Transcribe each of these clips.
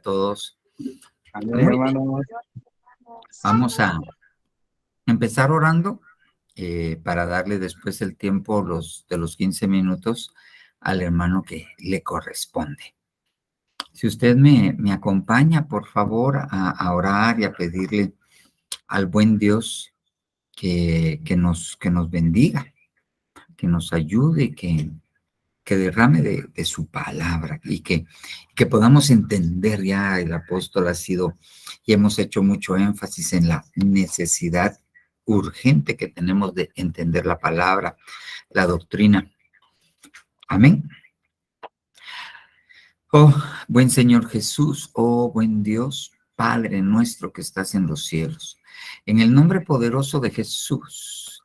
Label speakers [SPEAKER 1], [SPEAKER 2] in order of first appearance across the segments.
[SPEAKER 1] todos.
[SPEAKER 2] Amén,
[SPEAKER 1] Muy bien.
[SPEAKER 2] hermanos.
[SPEAKER 1] Vamos a empezar orando para darle después el tiempo de los 15 minutos al hermano que le corresponde. Si usted me acompaña, por favor, a orar y a pedirle al buen Dios que nos bendiga, que nos ayude, que derrame de su palabra y que podamos entender. Ya el apóstol ha sido y hemos hecho mucho énfasis en la necesidad urgente que tenemos de entender la palabra, la doctrina. Amén. Oh, buen Señor Jesús, oh, buen Dios, Padre nuestro que estás en los cielos, en el nombre poderoso de Jesús,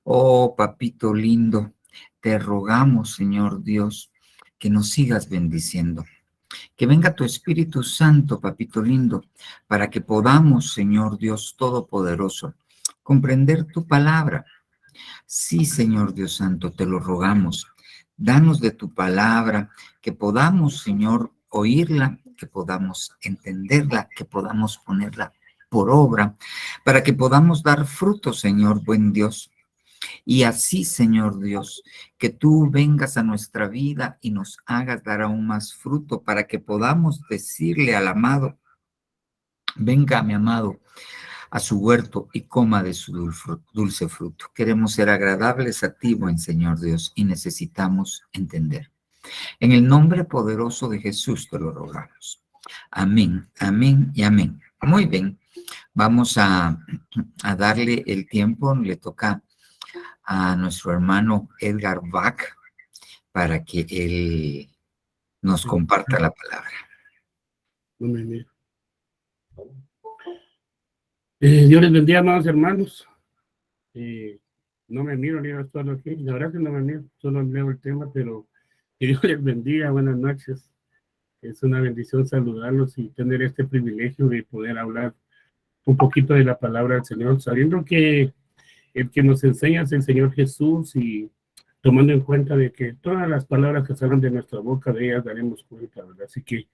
[SPEAKER 1] oh, papito lindo, te rogamos, Señor Dios, que nos sigas bendiciendo. Que venga tu Espíritu Santo, papito lindo, para que podamos, Señor Dios Todopoderoso, comprender tu palabra. Sí, Señor Dios Santo, te lo rogamos. Danos de tu palabra, que podamos, Señor, oírla, que podamos entenderla, que podamos ponerla por obra, para que podamos dar fruto, Señor, buen Dios. Y así, Señor Dios, que tú vengas a nuestra vida y nos hagas dar aún más fruto para que podamos decirle al amado, venga, mi amado, a su huerto y coma de su dulce fruto. Queremos ser agradables a ti, buen Señor Dios, y necesitamos entender. En el nombre poderoso de Jesús te lo rogamos. Amén, amén y amén. Muy bien, vamos a darle el tiempo, le toca a nuestro hermano Edgar Bach para que él nos comparta la palabra.
[SPEAKER 3] Dios les bendiga, amados hermanos. No me miro, ni solo aquí. La verdad que no me miro, solo leo el tema, pero que Dios les bendiga. Buenas noches. Es una bendición saludarlos y tener este privilegio de poder hablar un poquito de la palabra del Señor, sabiendo que el que nos enseña es el Señor Jesús y tomando en cuenta de que todas las palabras que salen de nuestra boca, de ellas daremos cuenta, ¿verdad? Así que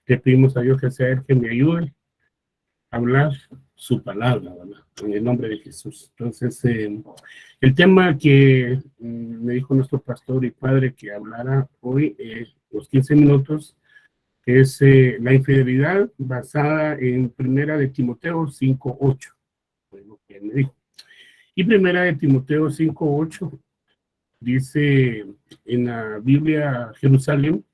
[SPEAKER 3] le pedimos a Dios que sea Él que me ayude a hablar su palabra, ¿verdad? En el nombre de Jesús. Entonces, el tema que me dijo nuestro pastor y padre que hablara hoy, los 15 minutos, es la infidelidad basada en Primera de Timoteo 5:8, fue lo que me dijo. Y Primera de Timoteo 5:8 dice en la Biblia Jerusalén,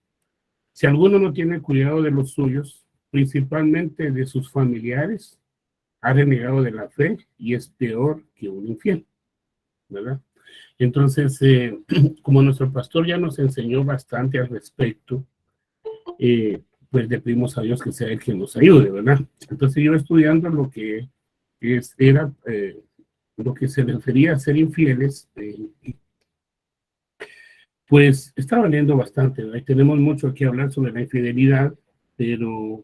[SPEAKER 3] si alguno no tiene cuidado de los suyos, principalmente de sus familiares, ha renegado de la fe y es peor que un infiel, ¿verdad? Entonces, como nuestro pastor ya nos enseñó bastante al respecto, pues le pedimos a Dios que sea Él quien nos ayude, ¿verdad? Entonces yo estudiando lo que era lo que se refería a ser infieles, pues estaba leyendo bastante, ¿verdad? Y tenemos mucho que hablar sobre la infidelidad, pero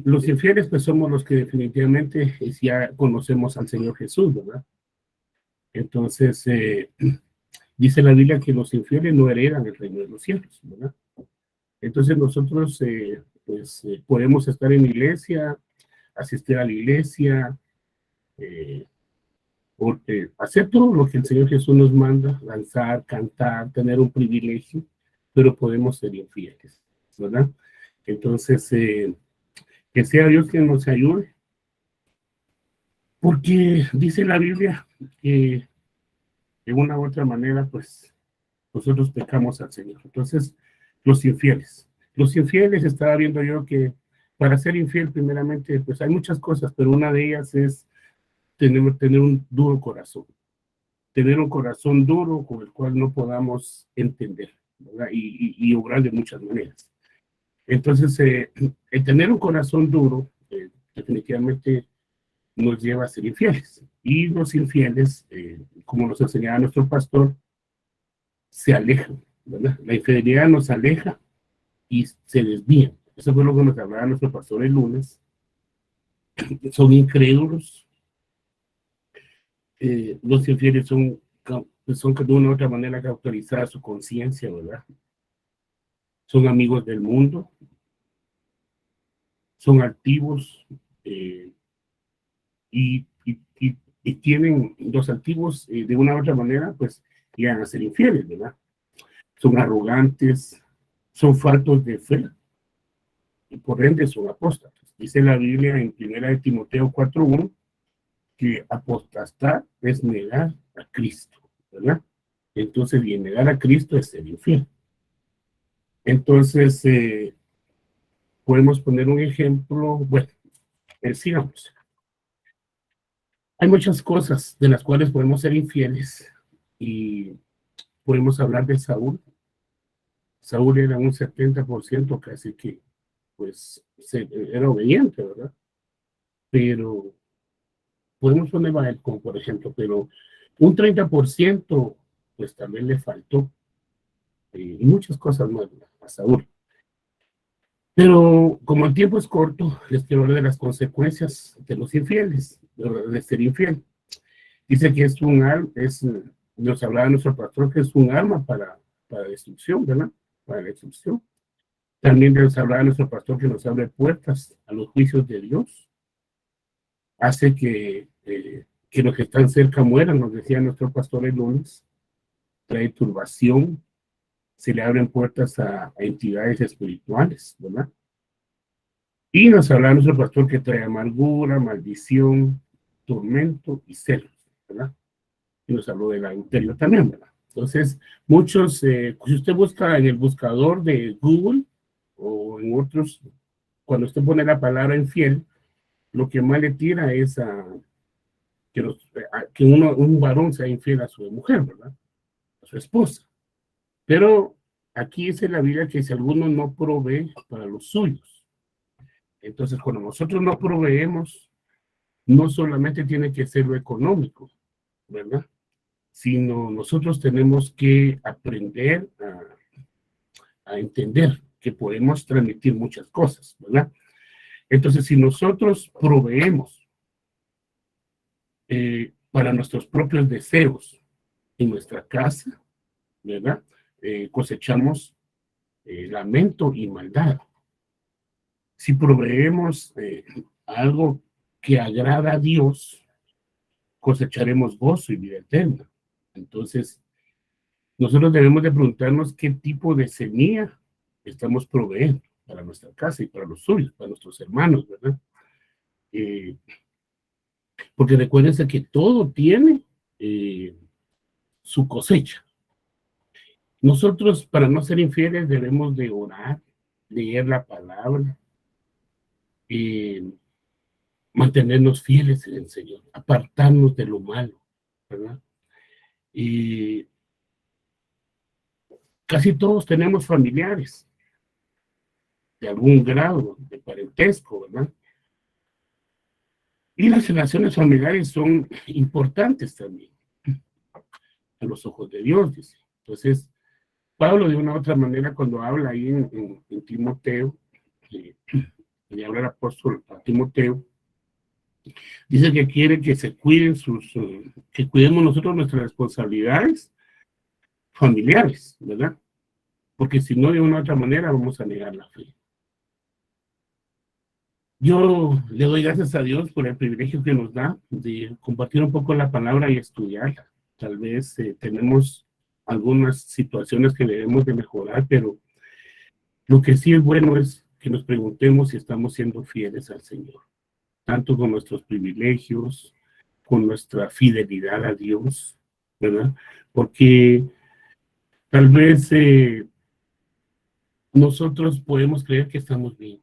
[SPEAKER 3] los infieles pues somos los que definitivamente ya conocemos al Señor Jesús, ¿verdad? Entonces, dice la Biblia que los infieles no heredan el reino de los cielos, ¿verdad? Entonces nosotros podemos estar en la iglesia, asistir a la iglesia, hacer todo lo que el Señor Jesús nos manda, danzar, cantar, tener un privilegio, pero podemos ser infieles, ¿verdad? Entonces, que sea Dios quien nos ayude, porque dice la Biblia que de una u otra manera, pues, nosotros pecamos al Señor. Entonces, los infieles estaba viendo yo que para ser infiel, primeramente, pues hay muchas cosas, pero una de ellas es tener un duro corazón. Tener un corazón duro con el cual no podamos entender, ¿verdad? Y obrar de muchas maneras. Entonces, el tener un corazón duro, definitivamente nos lleva a ser infieles. Y los infieles, como nos enseñaba nuestro pastor, se alejan, ¿verdad? La infidelidad nos aleja y se desvían. Eso fue lo que nos hablaba nuestro pastor el lunes. Son incrédulos. Los infieles son de una u otra manera cauterizadas su conciencia, ¿verdad? Son amigos del mundo. son altivos, y tienen los altivos, de una u otra manera, pues llegan a ser infieles, ¿verdad? Son arrogantes, son faltos de fe, y por ende son apóstatas. Dice la Biblia en 1 Timoteo 4:1 que apostar es negar a Cristo, ¿verdad? Entonces, y negar a Cristo es ser infiel. Entonces, podemos poner un ejemplo, bueno, sigamos. Hay muchas cosas de las cuales podemos ser infieles y podemos hablar de Saúl. Saúl era un 70% casi que, pues, era obediente, ¿verdad? Pero podemos poner a él como por ejemplo, pero un 30%, pues también le faltó, y muchas cosas más a Saúl. Pero como el tiempo es corto, les quiero hablar de las consecuencias de los infieles, de ser infiel. Dice que es nos hablaba nuestro pastor, que es un arma para destrucción, ¿verdad? Para la destrucción. También nos hablaba nuestro pastor que nos abre puertas a los juicios de Dios. Hace que los que están cerca mueran, nos decía nuestro pastor el lunes. Trae turbación, se le abren puertas a entidades espirituales, ¿verdad? Y nos hablaba nuestro pastor que trae amargura, maldición, tormento y celos, ¿verdad? Y nos habló del adulterio también, ¿verdad? Entonces, muchos, si usted busca en el buscador de Google o en otros, cuando usted pone la palabra infiel, lo que más le tira es que un varón sea infiel a su mujer, ¿verdad? A su esposa. Pero aquí dice la Biblia que si alguno no provee para los suyos. Entonces, cuando nosotros no proveemos, no solamente tiene que ser lo económico, ¿verdad? Sino nosotros tenemos que aprender a entender que podemos transmitir muchas cosas, ¿verdad? Entonces, si nosotros proveemos para nuestros propios deseos en nuestra casa, ¿verdad? Cosechamos lamento y maldad. Si proveemos algo que agrada a Dios, cosecharemos gozo y vida eterna. Entonces, nosotros debemos de preguntarnos qué tipo de semilla estamos proveyendo para nuestra casa y para los suyos, para nuestros hermanos, ¿verdad? Porque recuérdense que todo tiene su cosecha. Nosotros, para no ser infieles, debemos de orar, leer la palabra, mantenernos fieles en el Señor, apartarnos de lo malo, ¿verdad? Y casi todos tenemos familiares de algún grado de parentesco, ¿verdad? Y las relaciones familiares son importantes también a los ojos de Dios, dice. Entonces, Pablo de una u otra manera cuando habla ahí en Timoteo, le habla el apóstol a Timoteo, dice que quiere que se cuiden que cuidemos nosotros nuestras responsabilidades familiares, ¿verdad? Porque si no, de una u otra manera vamos a negar la fe. Yo le doy gracias a Dios por el privilegio que nos da de compartir un poco la palabra y estudiarla. Tal vez tenemos algunas situaciones que debemos de mejorar, pero lo que sí es bueno es que nos preguntemos si estamos siendo fieles al Señor, tanto con nuestros privilegios, con nuestra fidelidad a Dios, ¿verdad? Porque tal vez nosotros podemos creer que estamos bien,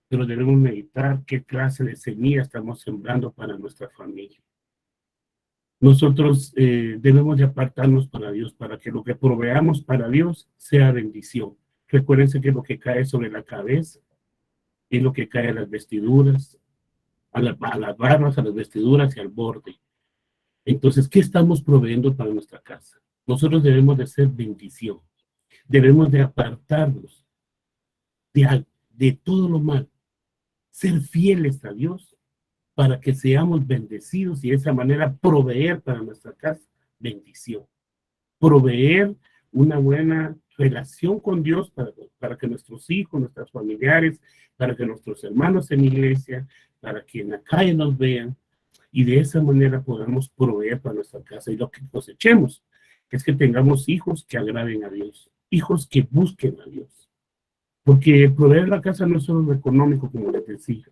[SPEAKER 3] pero debemos meditar qué clase de semilla estamos sembrando para nuestra familia. Nosotros debemos de apartarnos para Dios, para que lo que proveamos para Dios sea bendición. Recuérdense que lo que cae sobre la cabeza es lo que cae a las vestiduras, a las barbas, a las vestiduras y al borde. Entonces, ¿qué estamos proveyendo para nuestra casa? Nosotros debemos de ser bendición. Debemos de apartarnos de todo lo malo, ser fieles a Dios para que seamos bendecidos y de esa manera proveer para nuestra casa bendición. Proveer una buena relación con Dios para que nuestros hijos, nuestros familiares para que nuestros hermanos en la iglesia, para que en la calle nos vean, y de esa manera podamos proveer para nuestra casa. Y lo que cosechemos es que tengamos hijos que agraden a Dios, hijos que busquen a Dios. Porque proveer la casa no es solo lo económico, como les decía,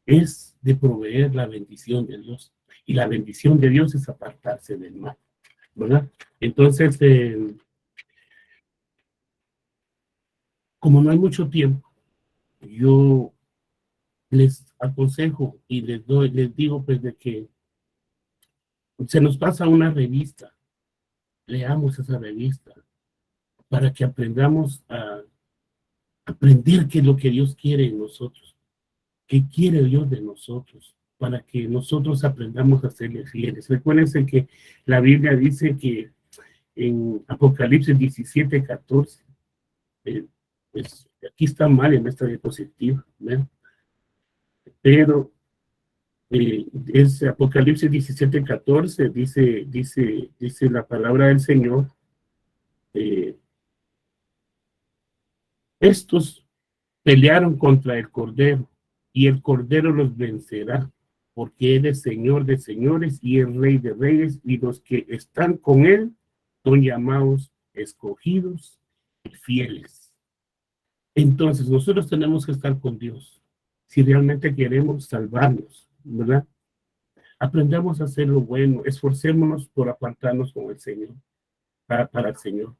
[SPEAKER 3] es de proveer la bendición de Dios. Y la bendición de Dios es apartarse del mal, ¿verdad? Entonces, como no hay mucho tiempo, yo les aconsejo y les digo pues de que se nos pasa una revista, leamos esa revista para que aprendamos a aprender qué es lo que Dios quiere en nosotros, qué quiere Dios de nosotros, para que nosotros aprendamos a serle fieles. Recuérdense que la Biblia dice que en Apocalipsis 17:14, pues, aquí está mal en esta diapositiva, ¿ven? Pero es Apocalipsis 17:14, dice la palabra del Señor, estos pelearon contra el Cordero, y el Cordero los vencerá, porque Él es Señor de señores y es Rey de reyes, y los que están con Él son llamados, escogidos y fieles. Entonces, nosotros tenemos que estar con Dios, si realmente queremos salvarnos, ¿verdad? Aprendamos a hacer lo bueno, esforcémonos por apartarnos con el Señor, para el Señor.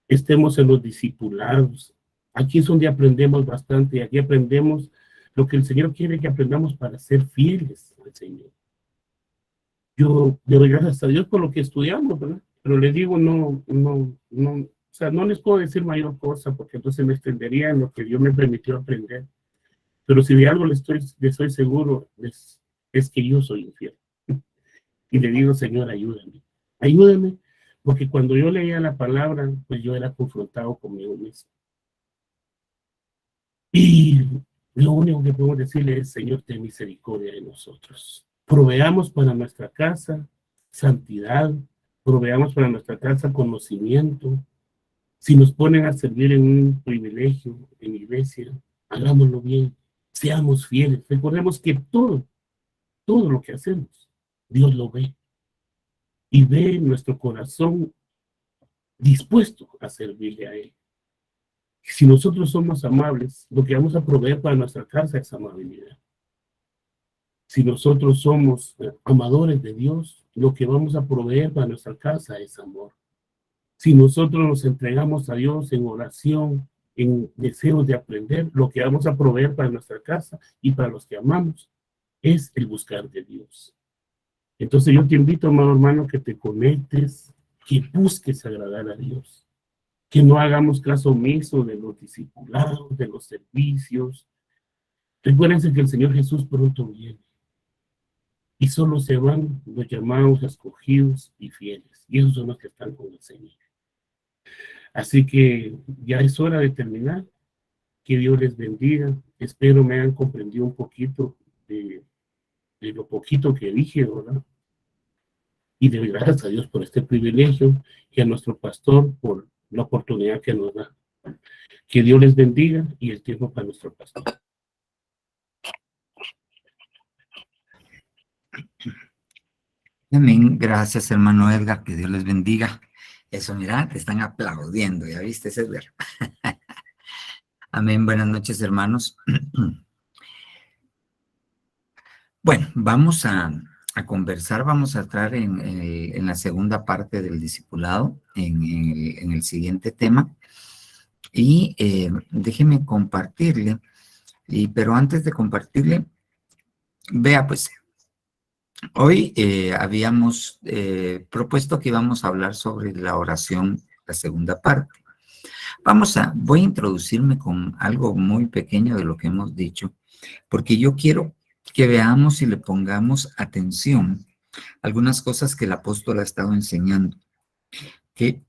[SPEAKER 3] Estemos en los discipulados. Aquí es donde aprendemos bastante, aquí aprendemos lo que el Señor quiere que aprendamos para ser fieles al Señor. Yo le doy gracias a Dios por lo que estudiamos, ¿verdad? Pero les digo, o sea, no les puedo decir mayor cosa porque entonces me extendería en lo que Dios me permitió aprender. Pero si de algo les estoy seguro, es que yo soy infiel. Y le digo, Señor, ayúdame. Ayúdame, porque cuando yo leía la palabra, pues yo era confrontado conmigo mismo. Y lo único que podemos decirle es, Señor, ten misericordia de nosotros. Proveamos para nuestra casa santidad, proveamos para nuestra casa conocimiento. Si nos ponen a servir en un privilegio, en iglesia, hagámoslo bien, seamos fieles. Recordemos que todo lo que hacemos, Dios lo ve. Y ve nuestro corazón dispuesto a servirle a Él. Si nosotros somos amables, lo que vamos a proveer para nuestra casa es amabilidad. Si nosotros somos amadores de Dios, lo que vamos a proveer para nuestra casa es amor. Si nosotros nos entregamos a Dios en oración, en deseos de aprender, lo que vamos a proveer para nuestra casa y para los que amamos es el buscar de Dios. Entonces yo te invito, amado hermano, que te conectes, que busques agradar a Dios, que no hagamos caso omiso de los discipulados, de los servicios. Recuérdense que el Señor Jesús pronto viene y solo se van los llamados, escogidos y fieles, y esos son los que están con el Señor. Así que ya es hora de terminar. Que Dios les bendiga. Espero me hayan comprendido un poquito de lo poquito que dije, ¿verdad? Y de gracias a Dios por este privilegio y a nuestro pastor por la oportunidad que nos da. Que Dios les bendiga y el tiempo para nuestro pastor.
[SPEAKER 1] Amén. Gracias, hermano Edgar. Que Dios les bendiga. Eso, mira, te están aplaudiendo. ¿Ya viste, Edgar? Amén. Buenas noches, hermanos. Bueno, vamos a conversar, vamos a entrar en la segunda parte del discipulado, en el siguiente tema. Y déjeme compartirle, pero antes de compartirle, vea pues, hoy habíamos propuesto que íbamos a hablar sobre la oración, la segunda parte. Voy a introducirme con algo muy pequeño de lo que hemos dicho, porque yo quiero que veamos y le pongamos atención a algunas cosas que el apóstol ha estado enseñando, que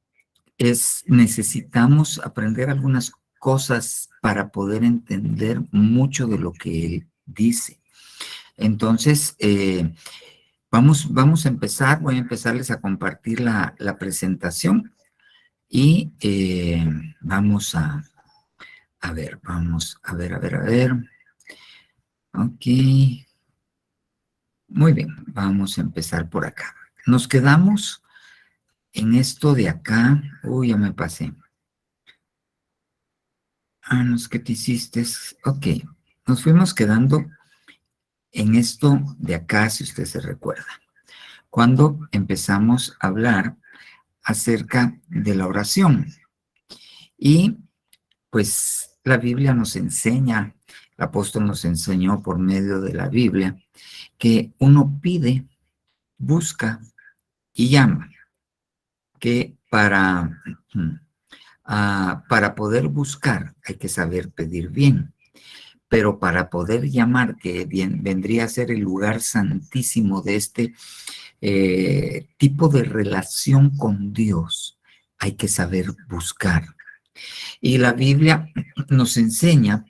[SPEAKER 1] necesitamos aprender algunas cosas para poder entender mucho de lo que él dice. Entonces, vamos a empezar, voy a empezarles a compartir la presentación y vamos a ver, vamos a ver. Ok. Muy bien, vamos a empezar por acá. Nos quedamos en esto de acá. Uy, ya me pasé. Ah, no es que te hiciste. Ok, nos fuimos quedando en esto de acá, si usted se recuerda. Cuando empezamos a hablar acerca de la oración. Y pues la Biblia nos enseña, el apóstol nos enseñó por medio de la Biblia, que uno pide, busca y llama, que para poder buscar hay que saber pedir bien, pero para poder llamar, que bien, vendría a ser el lugar santísimo de este tipo de relación con Dios, hay que saber buscar. Y la Biblia nos enseña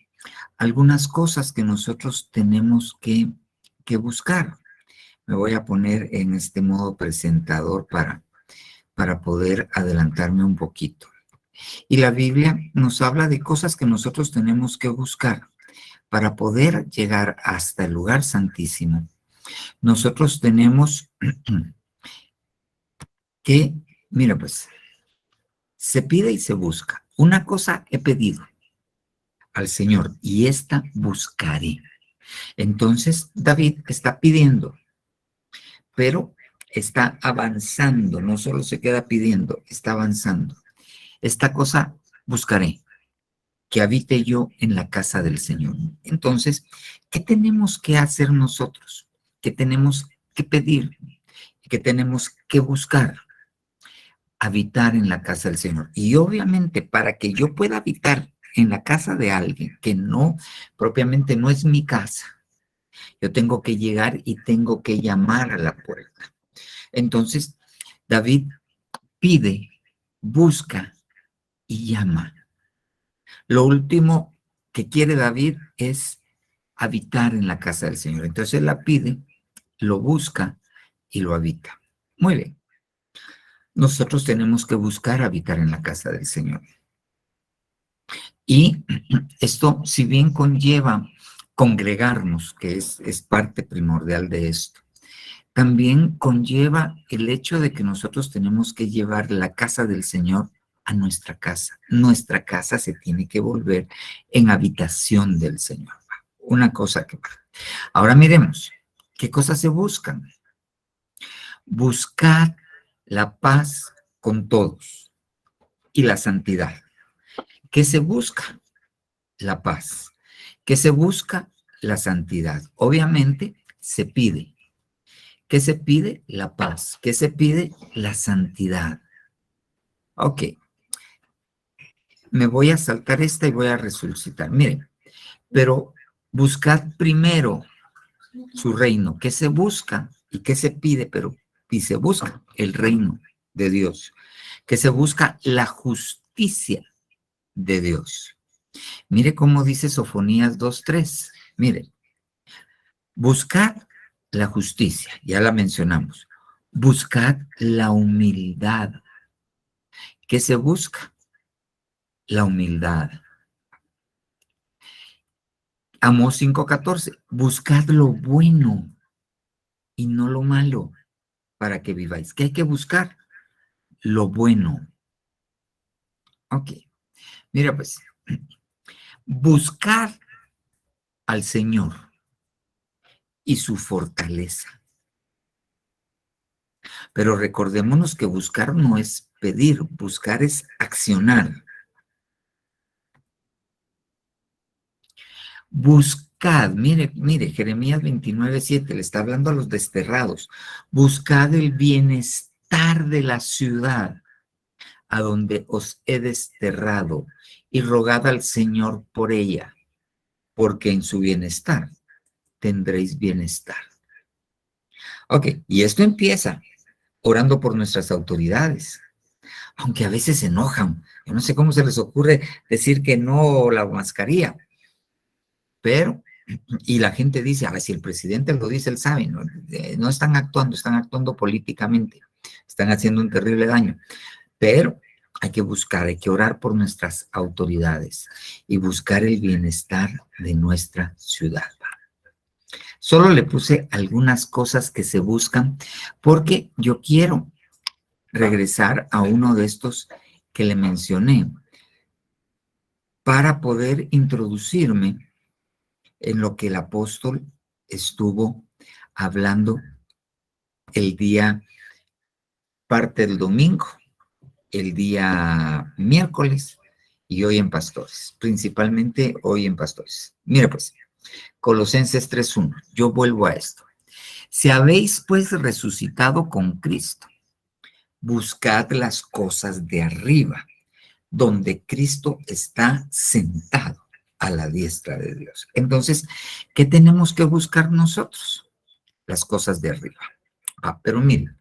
[SPEAKER 1] algunas cosas que nosotros tenemos que buscar. Me voy a poner en este modo presentador para poder adelantarme un poquito. Y la Biblia nos habla de cosas que nosotros tenemos que buscar para poder llegar hasta el lugar santísimo. Nosotros tenemos que, mira pues, se pide y se busca. Una cosa he pedido al Señor y esta buscaré. Entonces David está pidiendo, pero está avanzando, no solo se queda pidiendo, está avanzando. Esta cosa buscaré, que habite yo en la casa del Señor. Entonces, ¿qué tenemos que hacer nosotros? ¿Qué tenemos que pedir? ¿Qué tenemos que buscar? Habitar en la casa del Señor. Y obviamente para que yo pueda habitar en la casa de alguien que no, propiamente no es mi casa, yo tengo que llegar y tengo que llamar a la puerta. Entonces, David pide, busca y llama. Lo último que quiere David es habitar en la casa del Señor. Entonces él la pide, lo busca y lo habita. Muy bien. Nosotros tenemos que buscar habitar en la casa del Señor. Y esto, si bien conlleva congregarnos, que es parte primordial de esto, también conlleva el hecho de que nosotros tenemos que llevar la casa del Señor a nuestra casa. Nuestra casa se tiene que volver en habitación del Señor. Una cosa que... Ahora miremos, ¿qué cosas se buscan? Buscar la paz con todos y la santidad. ¿Qué se busca? La paz. ¿Qué se busca? La santidad. Obviamente se pide. ¿Qué se pide? La paz. ¿Qué se pide? La santidad. Ok. Me voy a saltar esta y voy a resucitar. Miren, pero buscad primero su reino. ¿Qué se busca y qué se pide? Pero y se busca el reino de Dios. ¿Qué se busca? La justicia de Dios. Mire cómo dice Sofonías 2:3. Mire, buscad la justicia, ya la mencionamos. Buscad la humildad. ¿Qué se busca? La humildad. Amós 5:14. Buscad lo bueno y no lo malo para que viváis. ¿Qué hay que buscar? Lo bueno. Ok. Mira pues, buscar al Señor y su fortaleza. Pero recordémonos que buscar no es pedir, buscar es accionar. Buscad, mire, Jeremías 29:7 le está hablando a los desterrados. Buscad el bienestar de la ciudad a donde os he desterrado y rogad al Señor por ella, porque en su bienestar tendréis bienestar. Ok, y esto empieza orando por nuestras autoridades, aunque a veces se enojan. Yo no sé cómo se les ocurre decir que no la mascarilla, pero, y la gente dice, si el presidente lo dice, él sabe, no están actuando políticamente, están haciendo un terrible daño, pero hay que buscar, hay que orar por nuestras autoridades y buscar el bienestar de nuestra ciudad. Solo le puse algunas cosas que se buscan porque yo quiero regresar a uno de estos que le mencioné para poder introducirme en lo que el apóstol estuvo hablando el día, parte del domingo, el día miércoles y hoy en Pastores, principalmente hoy en Pastores. Mira pues, Colosenses 3:1, yo vuelvo a esto. Si habéis pues resucitado con Cristo, buscad las cosas de arriba, donde Cristo está sentado a la diestra de Dios. Entonces, ¿qué tenemos que buscar nosotros? Las cosas de arriba. Pero miren,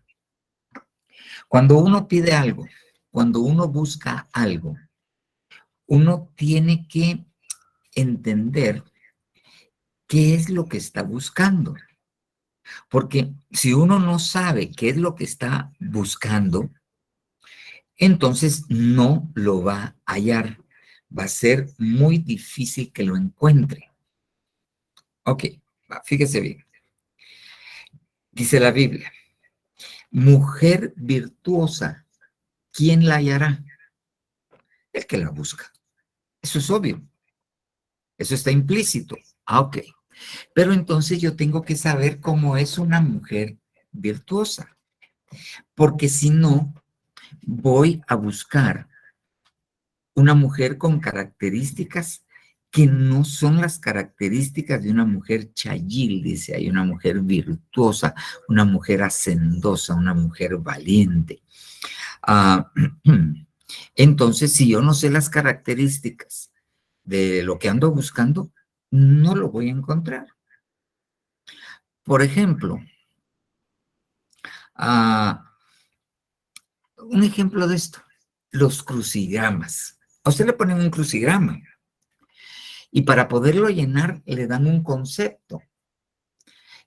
[SPEAKER 1] cuando uno pide algo, cuando uno busca algo, uno tiene que entender qué es lo que está buscando. Porque si uno no sabe qué es lo que está buscando, entonces no lo va a hallar. Va a ser muy difícil que lo encuentre. Ok, fíjese bien. Dice la Biblia, mujer virtuosa, ¿quién la hallará? El que la busca. Eso es obvio. Eso está implícito. Ok. Pero entonces yo tengo que saber cómo es una mujer virtuosa. Porque si no, voy a buscar una mujer con características que no son las características de una mujer chayil, dice, hay una mujer virtuosa, una mujer hacendosa, una mujer valiente. Entonces, si yo no sé las características de lo que ando buscando, no lo voy a encontrar. Por ejemplo, un ejemplo de esto, los crucigramas. A usted le ponen un crucigrama y para poderlo llenar le dan un concepto.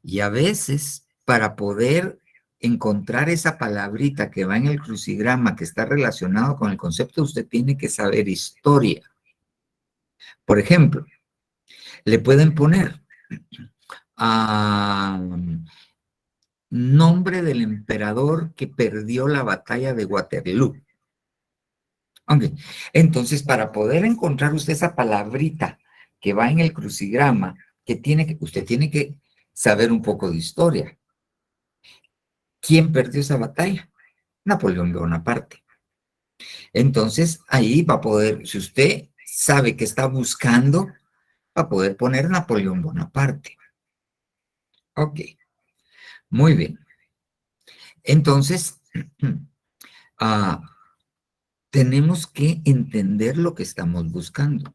[SPEAKER 1] Y a veces, para poder encontrar esa palabrita que va en el crucigrama que está relacionado con el concepto, usted tiene que saber historia. Por ejemplo, le pueden poner nombre del emperador que perdió la batalla de Waterloo. Okay. Entonces, para poder encontrar usted esa palabrita que va en el crucigrama, usted tiene que saber un poco de historia. ¿Quién perdió esa batalla? Napoleón Bonaparte. Entonces, ahí va a poder, si usted sabe que está buscando, va a poder poner Napoleón Bonaparte. Ok, muy bien. Entonces, tenemos que entender lo que estamos buscando.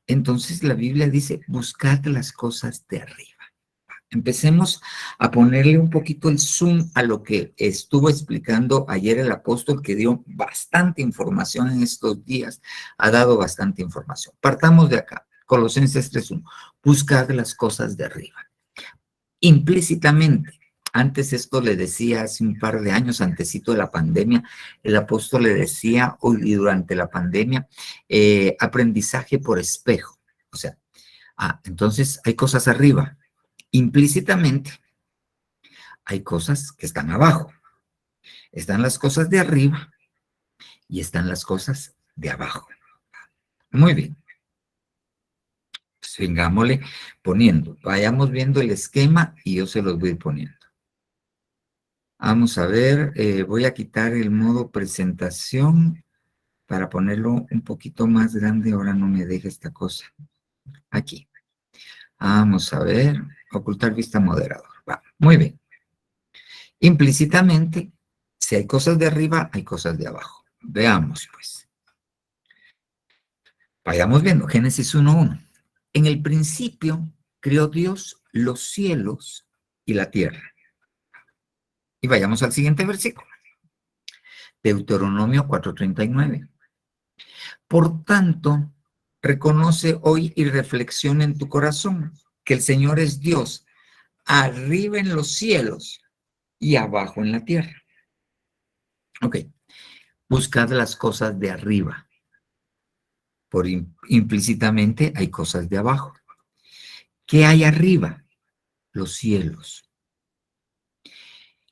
[SPEAKER 1] Entonces, la Biblia dice, buscad las cosas de arriba. Empecemos a ponerle un poquito el zoom a lo que estuvo explicando ayer el apóstol, que dio bastante información en estos días, ha dado bastante información. Partamos de acá, Colosenses 3:1, buscad las cosas de arriba. Implícitamente, antes esto le decía hace un par de años, antesito de la pandemia, el apóstol le decía, y durante la pandemia, aprendizaje por espejo. O sea, entonces hay cosas arriba. Implícitamente, hay cosas que están abajo. Están las cosas de arriba y están las cosas de abajo. Muy bien. Pues vengámosle poniendo. Vayamos viendo el esquema y yo se los voy poniendo. Vamos a ver, voy a quitar el modo presentación para ponerlo un poquito más grande. Ahora no me deja esta cosa. Aquí. Vamos a ver, ocultar vista moderador. Va, muy bien. Implícitamente, si hay cosas de arriba, hay cosas de abajo. Veamos, pues. Vayamos viendo, Génesis 1:1. En el principio creó Dios los cielos y la tierra. Y vayamos al siguiente versículo. Deuteronomio 4:39. Por tanto, reconoce hoy y reflexiona en tu corazón que el Señor es Dios, arriba en los cielos y abajo en la tierra. Ok, buscad las cosas de arriba. Implícitamente hay cosas de abajo. ¿Qué hay arriba? los cielos.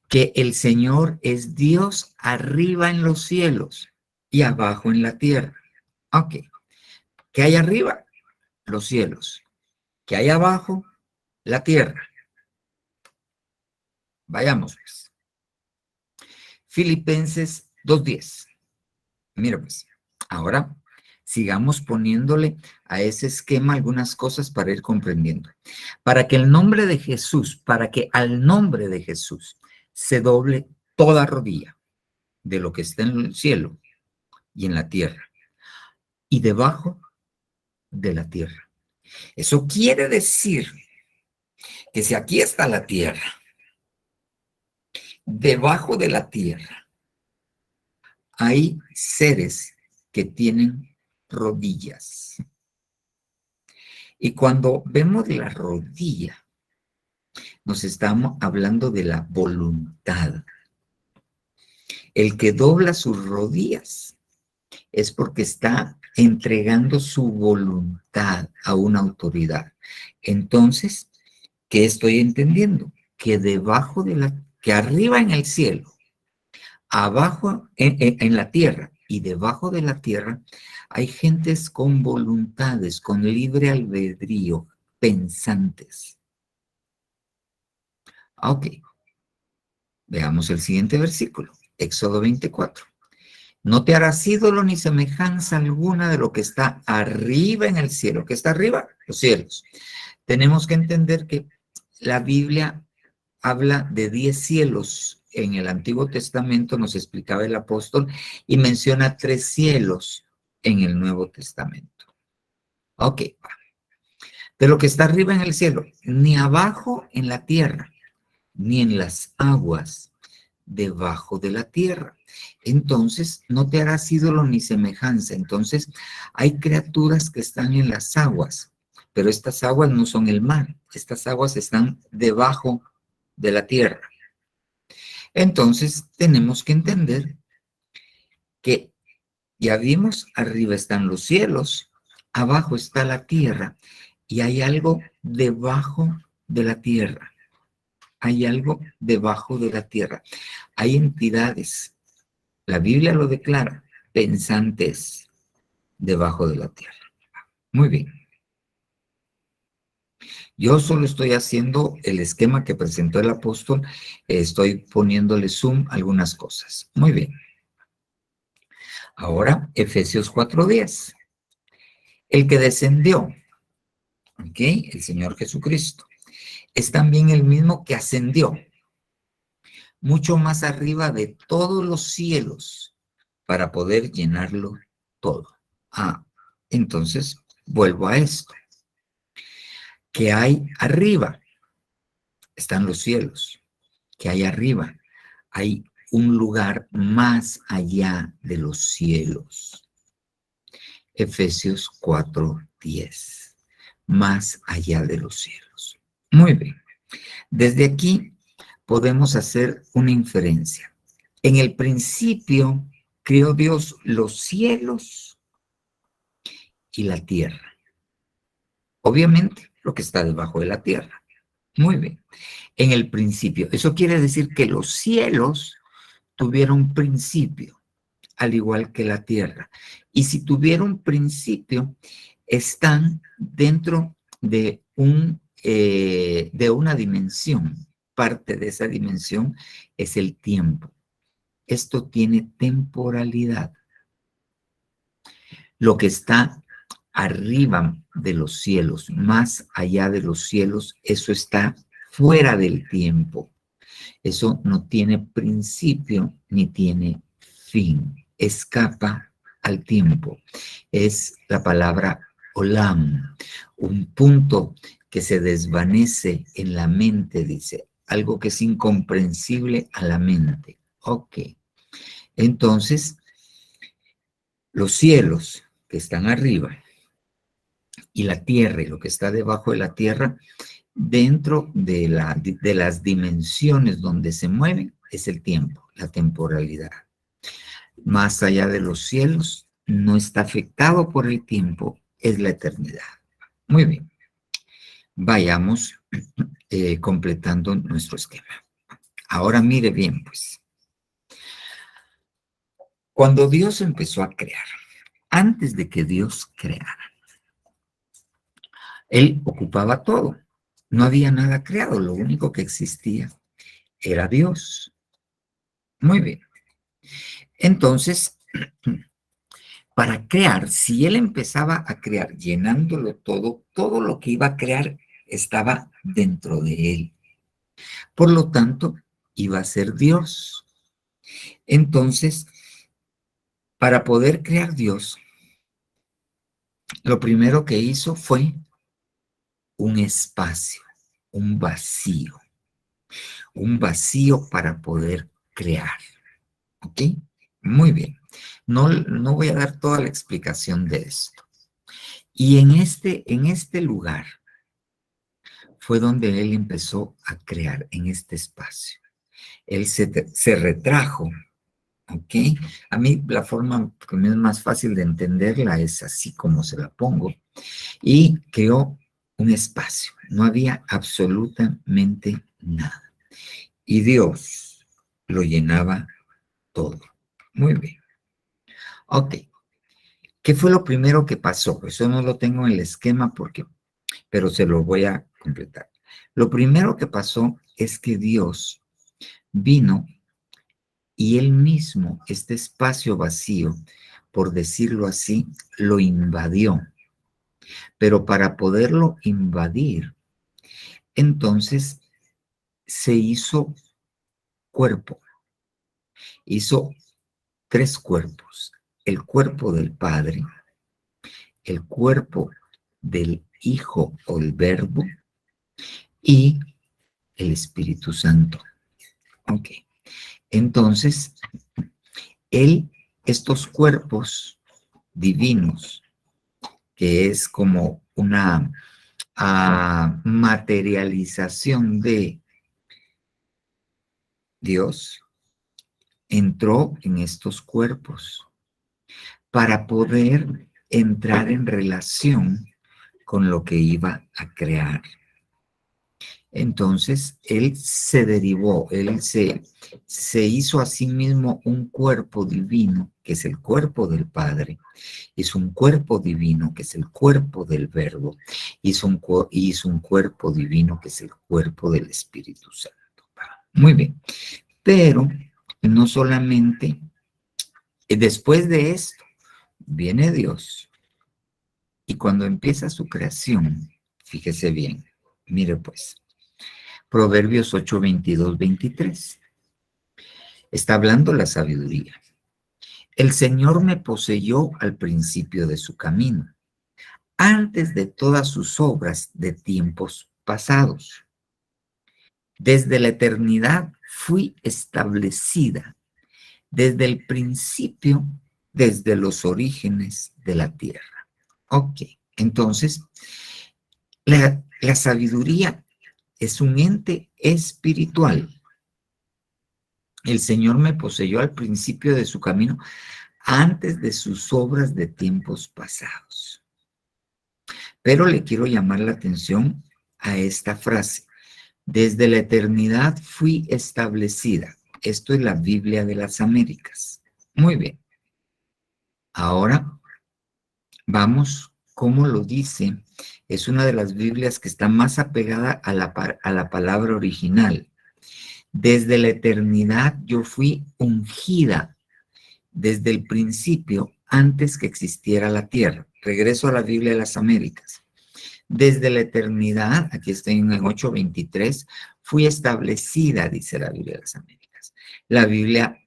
[SPEAKER 1] Que el Señor es Dios arriba en los cielos y abajo en la tierra. Ok. ¿Qué hay arriba? Los cielos. ¿Qué hay abajo? La tierra. Vayamos pues. Filipenses 2:10. Mira pues. Ahora sigamos poniéndole a ese esquema algunas cosas para ir comprendiendo. Para que al nombre de Jesús se doble toda rodilla de lo que está en el cielo y en la tierra y debajo de la tierra. Eso quiere decir que si aquí está la tierra, debajo de la tierra hay seres que tienen rodillas. Y cuando vemos la rodilla, nos estamos hablando de la voluntad. El que dobla sus rodillas es porque está entregando su voluntad a una autoridad. Entonces, ¿qué estoy entendiendo? Que debajo que arriba en el cielo, abajo en la tierra y debajo de la tierra, hay gentes con voluntades, con libre albedrío, pensantes. Ok. Veamos el siguiente versículo, Éxodo 24. No te harás ídolo ni semejanza alguna de lo que está arriba en el cielo. ¿Qué está arriba? Los cielos. Tenemos que entender que la Biblia habla de 10 cielos. En el Antiguo Testamento nos explicaba el apóstol y menciona 3 cielos en el Nuevo Testamento. Ok. De lo que está arriba en el cielo, ni abajo en la tierra, ni en las aguas debajo de la tierra. Entonces, no te harás ídolo ni semejanza. Entonces, hay criaturas que están en las aguas, pero estas aguas no son el mar. Estas aguas están debajo de la tierra. Entonces, tenemos que entender que ya vimos, arriba están los cielos, abajo está la tierra, y hay algo debajo de la tierra. Hay algo debajo de la tierra. Hay entidades, la Biblia lo declara, pensantes debajo de la tierra. Muy bien. Yo solo estoy haciendo el esquema que presentó el apóstol, estoy poniéndole zoom a algunas cosas. Muy bien. Ahora, Efesios 4:10. El que descendió, ¿ok? El Señor Jesucristo, es también el mismo que ascendió mucho más arriba de todos los cielos para poder llenarlo todo. Entonces, vuelvo a esto. ¿Qué hay arriba? Están los cielos. ¿Qué hay arriba? Hay un lugar más allá de los cielos. Efesios 4:10. Más allá de los cielos. Muy bien. Desde aquí podemos hacer una inferencia. En el principio creó Dios los cielos y la tierra. Obviamente, lo que está debajo de la tierra. Muy bien. En el principio. Eso quiere decir que los cielos tuvieron principio, al igual que la tierra. Y si tuvieron principio, están dentro de una dimensión. Parte de esa dimensión es el tiempo. Esto tiene temporalidad. Lo que está arriba de los cielos, más allá de los cielos, eso está fuera del tiempo. Eso no tiene principio ni tiene fin. Escapa al tiempo. Es la palabra olam, un punto que se desvanece en la mente, dice, algo que es incomprensible a la mente. Ok. Entonces, los cielos que están arriba y la tierra y lo que está debajo de la tierra, dentro de las dimensiones donde se mueven, es el tiempo, la temporalidad. Más allá de los cielos, no está afectado por el tiempo, es la eternidad. Muy bien. Vayamos completando nuestro esquema. Ahora mire bien, pues. Cuando Dios empezó a crear, antes de que Dios creara, Él ocupaba todo. No había nada creado, lo único que existía era Dios. Muy bien. Entonces, para crear, si Él empezaba a crear llenándolo todo, todo lo que iba a crear estaba dentro de Él. Por lo tanto, iba a ser Dios. Entonces, para poder crear Dios, lo primero que hizo fue un espacio, un vacío para poder crear. ¿Ok? Muy bien. No voy a dar toda la explicación de esto. Y en este lugar fue donde él empezó a crear, en este espacio. Él se retrajo, ¿ok? A mí la forma que me es más fácil de entenderla es así como se la pongo. Y creó un espacio. No había absolutamente nada. Y Dios lo llenaba todo. Muy bien. Ok. ¿Qué fue lo primero que pasó? Eso no lo tengo en el esquema pero se lo voy a completar. Lo primero que pasó es que Dios vino y él mismo, este espacio vacío, por decirlo así, lo invadió. Pero para poderlo invadir, entonces se hizo cuerpo. Hizo 3 cuerpos. El cuerpo del Padre, el cuerpo del Hijo o el Verbo y el Espíritu Santo. Ok. Entonces, estos cuerpos divinos, que es como una materialización de Dios, entró en estos cuerpos para poder entrar en relación con lo que iba a crear. Entonces, él se derivó, él se hizo a sí mismo un cuerpo divino, que es el cuerpo del Padre, hizo un cuerpo divino, que es el cuerpo del Verbo, hizo un cuerpo divino, que es el cuerpo del Espíritu Santo. Muy bien, pero no solamente, después de esto, viene Dios, y cuando empieza su creación, fíjese bien, mire pues, Proverbios 8, 22, 23. Está hablando la sabiduría. El Señor me poseyó al principio de su camino, antes de todas sus obras de tiempos pasados. Desde la eternidad fui establecida, desde el principio, desde los orígenes de la tierra. Ok, entonces, la sabiduría es un ente espiritual. El Señor me poseyó al principio de su camino, antes de sus obras de tiempos pasados. Pero le quiero llamar la atención a esta frase. Desde la eternidad fui establecida. Esto es la Biblia de las Américas. Muy bien. Ahora vamos, como lo dice, es una de las Biblias que está más apegada a la palabra original. Desde la eternidad yo fui ungida, desde el principio, antes que existiera la tierra. Regreso a la Biblia de las Américas. Desde la eternidad, aquí estoy en 8:23, fui establecida, dice la Biblia de las Américas. La Biblia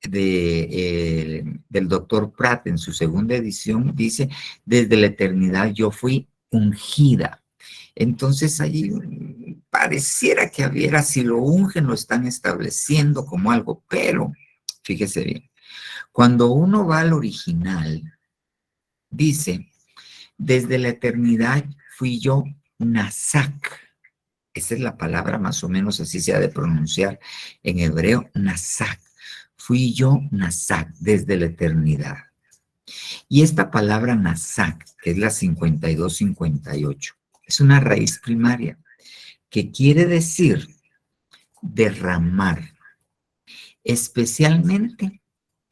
[SPEAKER 1] del doctor Pratt, en su segunda edición, dice, desde la eternidad yo fui ungida. Entonces allí pareciera que hubiera, si lo ungen, lo están estableciendo como algo, pero fíjese bien, cuando uno va al original, dice, desde la eternidad fui yo Nasak. Esa es la palabra, más o menos así se ha de pronunciar en hebreo, Nasak. Fui yo Nasak desde la eternidad. Y esta palabra Nasak, que es la 52-58, es una raíz primaria que quiere decir derramar, especialmente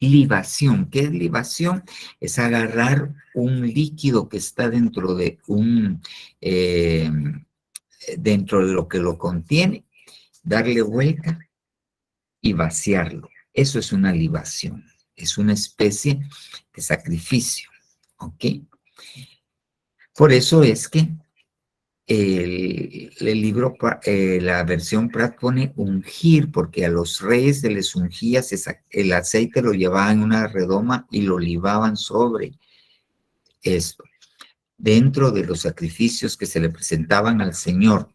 [SPEAKER 1] libación. ¿Qué es libación? Es agarrar un líquido que está dentro de dentro de lo que lo contiene, darle vuelta y vaciarlo. Eso es una libación, es una especie de sacrificio, ¿ok? Por eso es que el libro, la versión Pratt pone ungir, porque a los reyes se les ungía, el aceite lo llevaban en una redoma y lo libaban sobre esto. Dentro de los sacrificios que se le presentaban al Señor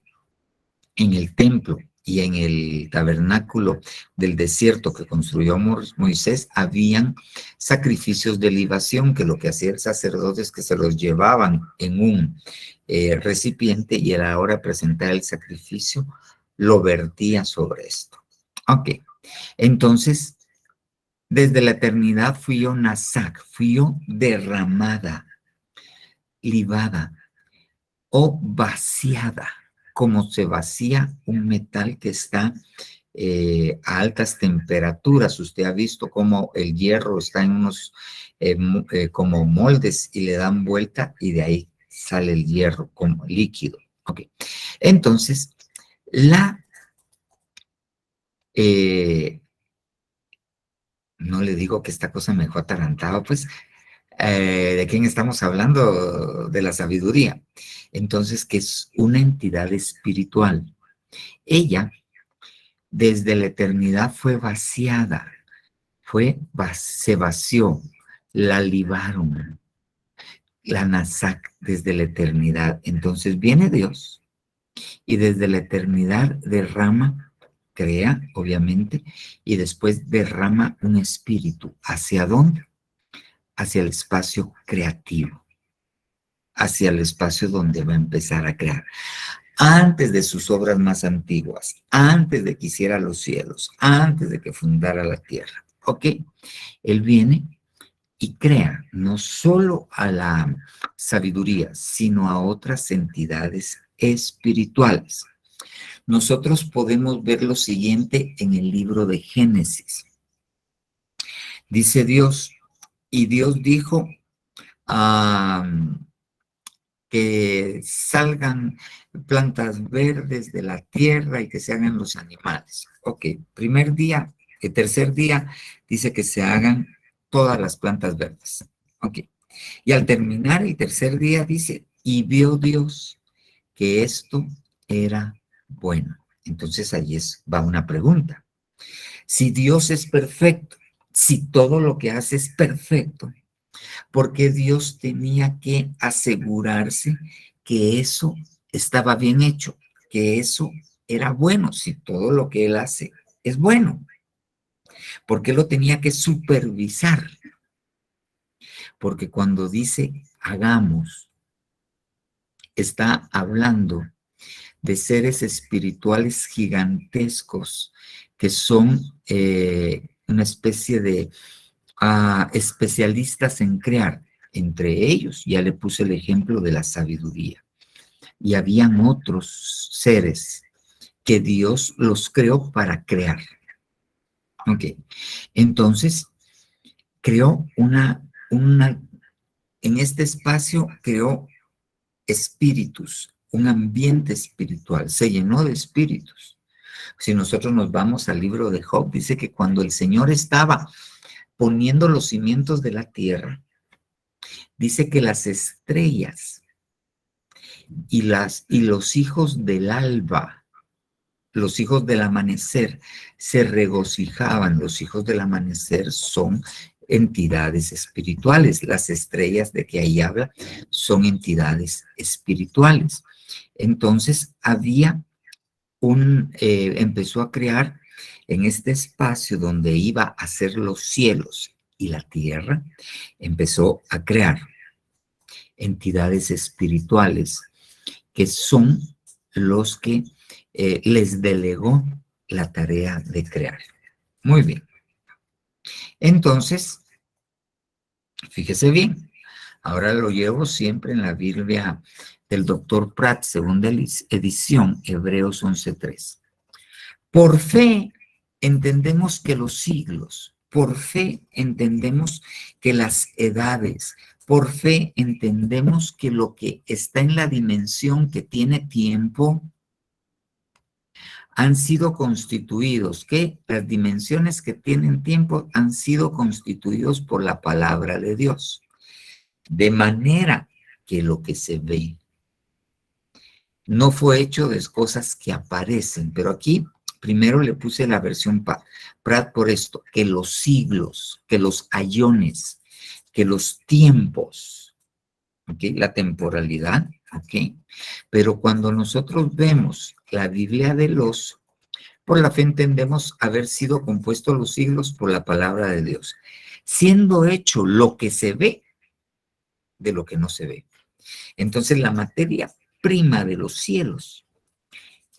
[SPEAKER 1] en el templo y en el tabernáculo del desierto que construyó Moisés, habían sacrificios de libación, que lo que hacía el sacerdote es que se los llevaban en un recipiente, y a la hora de presentar el sacrificio lo vertía sobre esto. Ok, entonces, desde la eternidad fui yo nasak, fui yo derramada, libada o vaciada, como se vacía un metal que está a altas temperaturas. Usted ha visto cómo el hierro está en unos como moldes y le dan vuelta y de ahí sale el hierro como líquido. Okay. Entonces, no le digo que esta cosa me dejó atarantado, pues, ¿de quién estamos hablando? De la sabiduría. Entonces, que es una entidad espiritual. Ella, desde la eternidad, fue vaciada, se vació, la libaron, la nasak desde la eternidad. Entonces viene Dios y desde la eternidad derrama, crea, obviamente, y después derrama un espíritu. ¿Hacia dónde? Hacia el espacio creativo, hacia el espacio donde va a empezar a crear. Antes de sus obras más antiguas, antes de que hiciera los cielos, antes de que fundara la tierra. ¿Ok? Él viene y crea no solo a la sabiduría, sino a otras entidades espirituales. Nosotros podemos ver lo siguiente en el libro de Génesis. Dice Dios, y Dios dijo que salgan plantas verdes de la tierra y que se hagan los animales. Ok, primer día, el tercer día dice que se hagan todas las plantas verdes. Ok, y al terminar el tercer día dice, y vio Dios que esto era bueno. Entonces allí va una pregunta. Si Dios es perfecto, si todo lo que hace es perfecto, ¿por qué Dios tenía que asegurarse que eso estaba bien hecho, que eso era bueno, si todo lo que Él hace es bueno? ¿Por qué lo tenía que supervisar? Porque cuando dice hagamos, está hablando de seres espirituales gigantescos que son una especie de especialistas en crear. Entre ellos, ya le puse el ejemplo de la sabiduría. Y habían otros seres que Dios los creó para crear. Ok, entonces creó en este espacio creó espíritus, un ambiente espiritual, se llenó de espíritus. Si nosotros nos vamos al libro de Job, dice que cuando el Señor estaba poniendo los cimientos de la tierra, dice que las estrellas y los hijos del alba, los hijos del amanecer, se regocijaban. Los hijos del amanecer son entidades espirituales. Las estrellas de que ahí habla son entidades espirituales. Entonces empezó a crear en este espacio donde iba a ser los cielos y la tierra, empezó a crear entidades espirituales que son los que les delegó la tarea de crear. Muy bien. Entonces, fíjese bien, ahora lo llevo siempre en la Biblia del doctor Pratt, segunda edición, Hebreos 11:3. Por fe entendemos que los siglos, por fe entendemos que las edades, por fe entendemos que lo que está en la dimensión que tiene tiempo han sido constituidos, que las dimensiones que tienen tiempo han sido constituidos por la palabra de Dios. De manera que lo que se ve no fue hecho de cosas que aparecen, pero aquí primero le puse la versión Pratt por esto, que los siglos, que los ayones, que los tiempos, ¿ok? La temporalidad, ¿ok? Pero cuando nosotros vemos la Biblia de los, por la fe entendemos haber sido compuestos los siglos por la palabra de Dios, siendo hecho lo que se ve de lo que no se ve. Entonces la materia prima de los cielos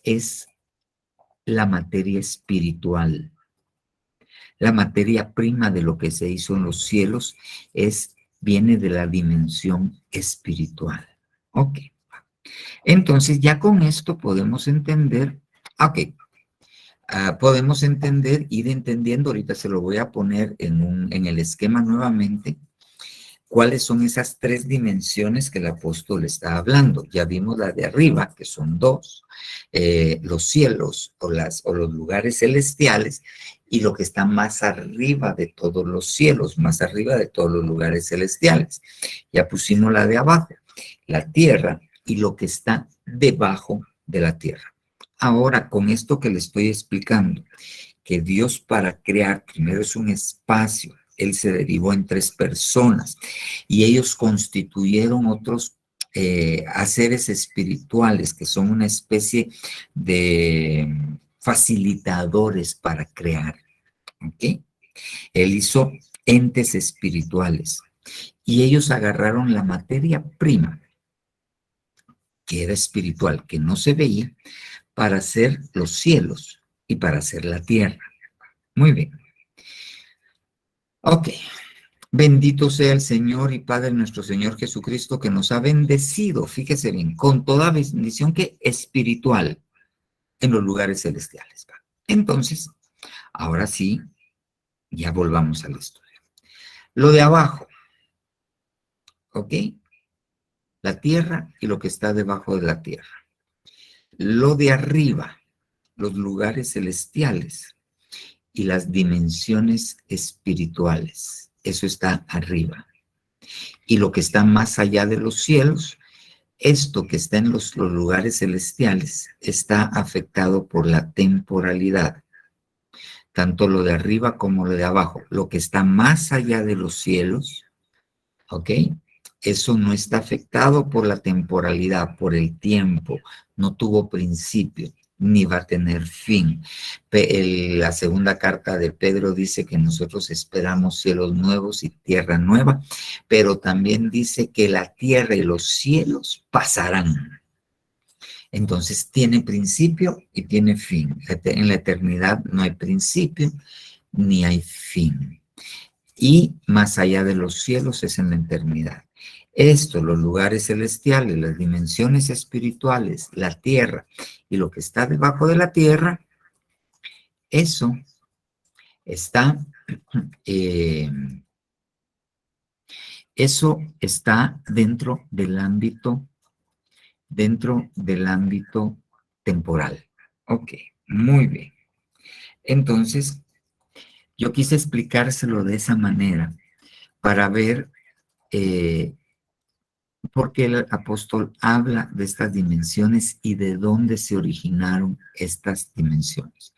[SPEAKER 1] es la materia espiritual. La materia prima de lo que se hizo en los cielos viene de la dimensión espiritual. Ok. Entonces ya con esto podemos entender, podemos entender, ir entendiendo, ahorita se lo voy a poner en el esquema nuevamente, cuáles son esas tres dimensiones que el apóstol está hablando. Ya vimos la de arriba, que son dos, los cielos o los lugares celestiales, y lo que está más arriba de todos los cielos, más arriba de todos los lugares celestiales. Ya pusimos la de abajo, la tierra, y lo que está debajo de la tierra. Ahora, con esto que le estoy explicando, que Dios para crear primero es un espacio, Él se derivó en 3 personas y ellos constituyeron otros haceres espirituales que son una especie de facilitadores para crear. ¿Ok? Él hizo entes espirituales y ellos agarraron la materia prima, que era espiritual, que no se veía, para hacer los cielos y para hacer la tierra. Muy bien. Ok. Bendito sea el Señor y Padre nuestro Señor Jesucristo, que nos ha bendecido, fíjese bien, con toda bendición que espiritual en los lugares celestiales. Entonces, ahora sí, ya volvamos a la historia. Lo de abajo, ¿ok? La tierra y lo que está debajo de la tierra. Lo de arriba, los lugares celestiales y las dimensiones espirituales. Eso está arriba. Y lo que está más allá de los cielos, esto que está en los lugares celestiales, está afectado por la temporalidad. Tanto lo de arriba como lo de abajo. Lo que está más allá de los cielos, ¿ok? Eso no está afectado por la temporalidad, por el tiempo. No tuvo principio, ni va a tener fin. La segunda carta de Pedro dice que nosotros esperamos cielos nuevos y tierra nueva, pero también dice que la tierra y los cielos pasarán. Entonces tiene principio y tiene fin. En la eternidad no hay principio ni hay fin. Y más allá de los cielos es en la eternidad. Esto, los lugares celestiales, las dimensiones espirituales, la tierra y lo que está debajo de la tierra, eso está, dentro del ámbito temporal. Ok, muy bien. Entonces, yo quise explicárselo de esa manera para ver por qué el apóstol habla de estas dimensiones y de dónde se originaron estas dimensiones.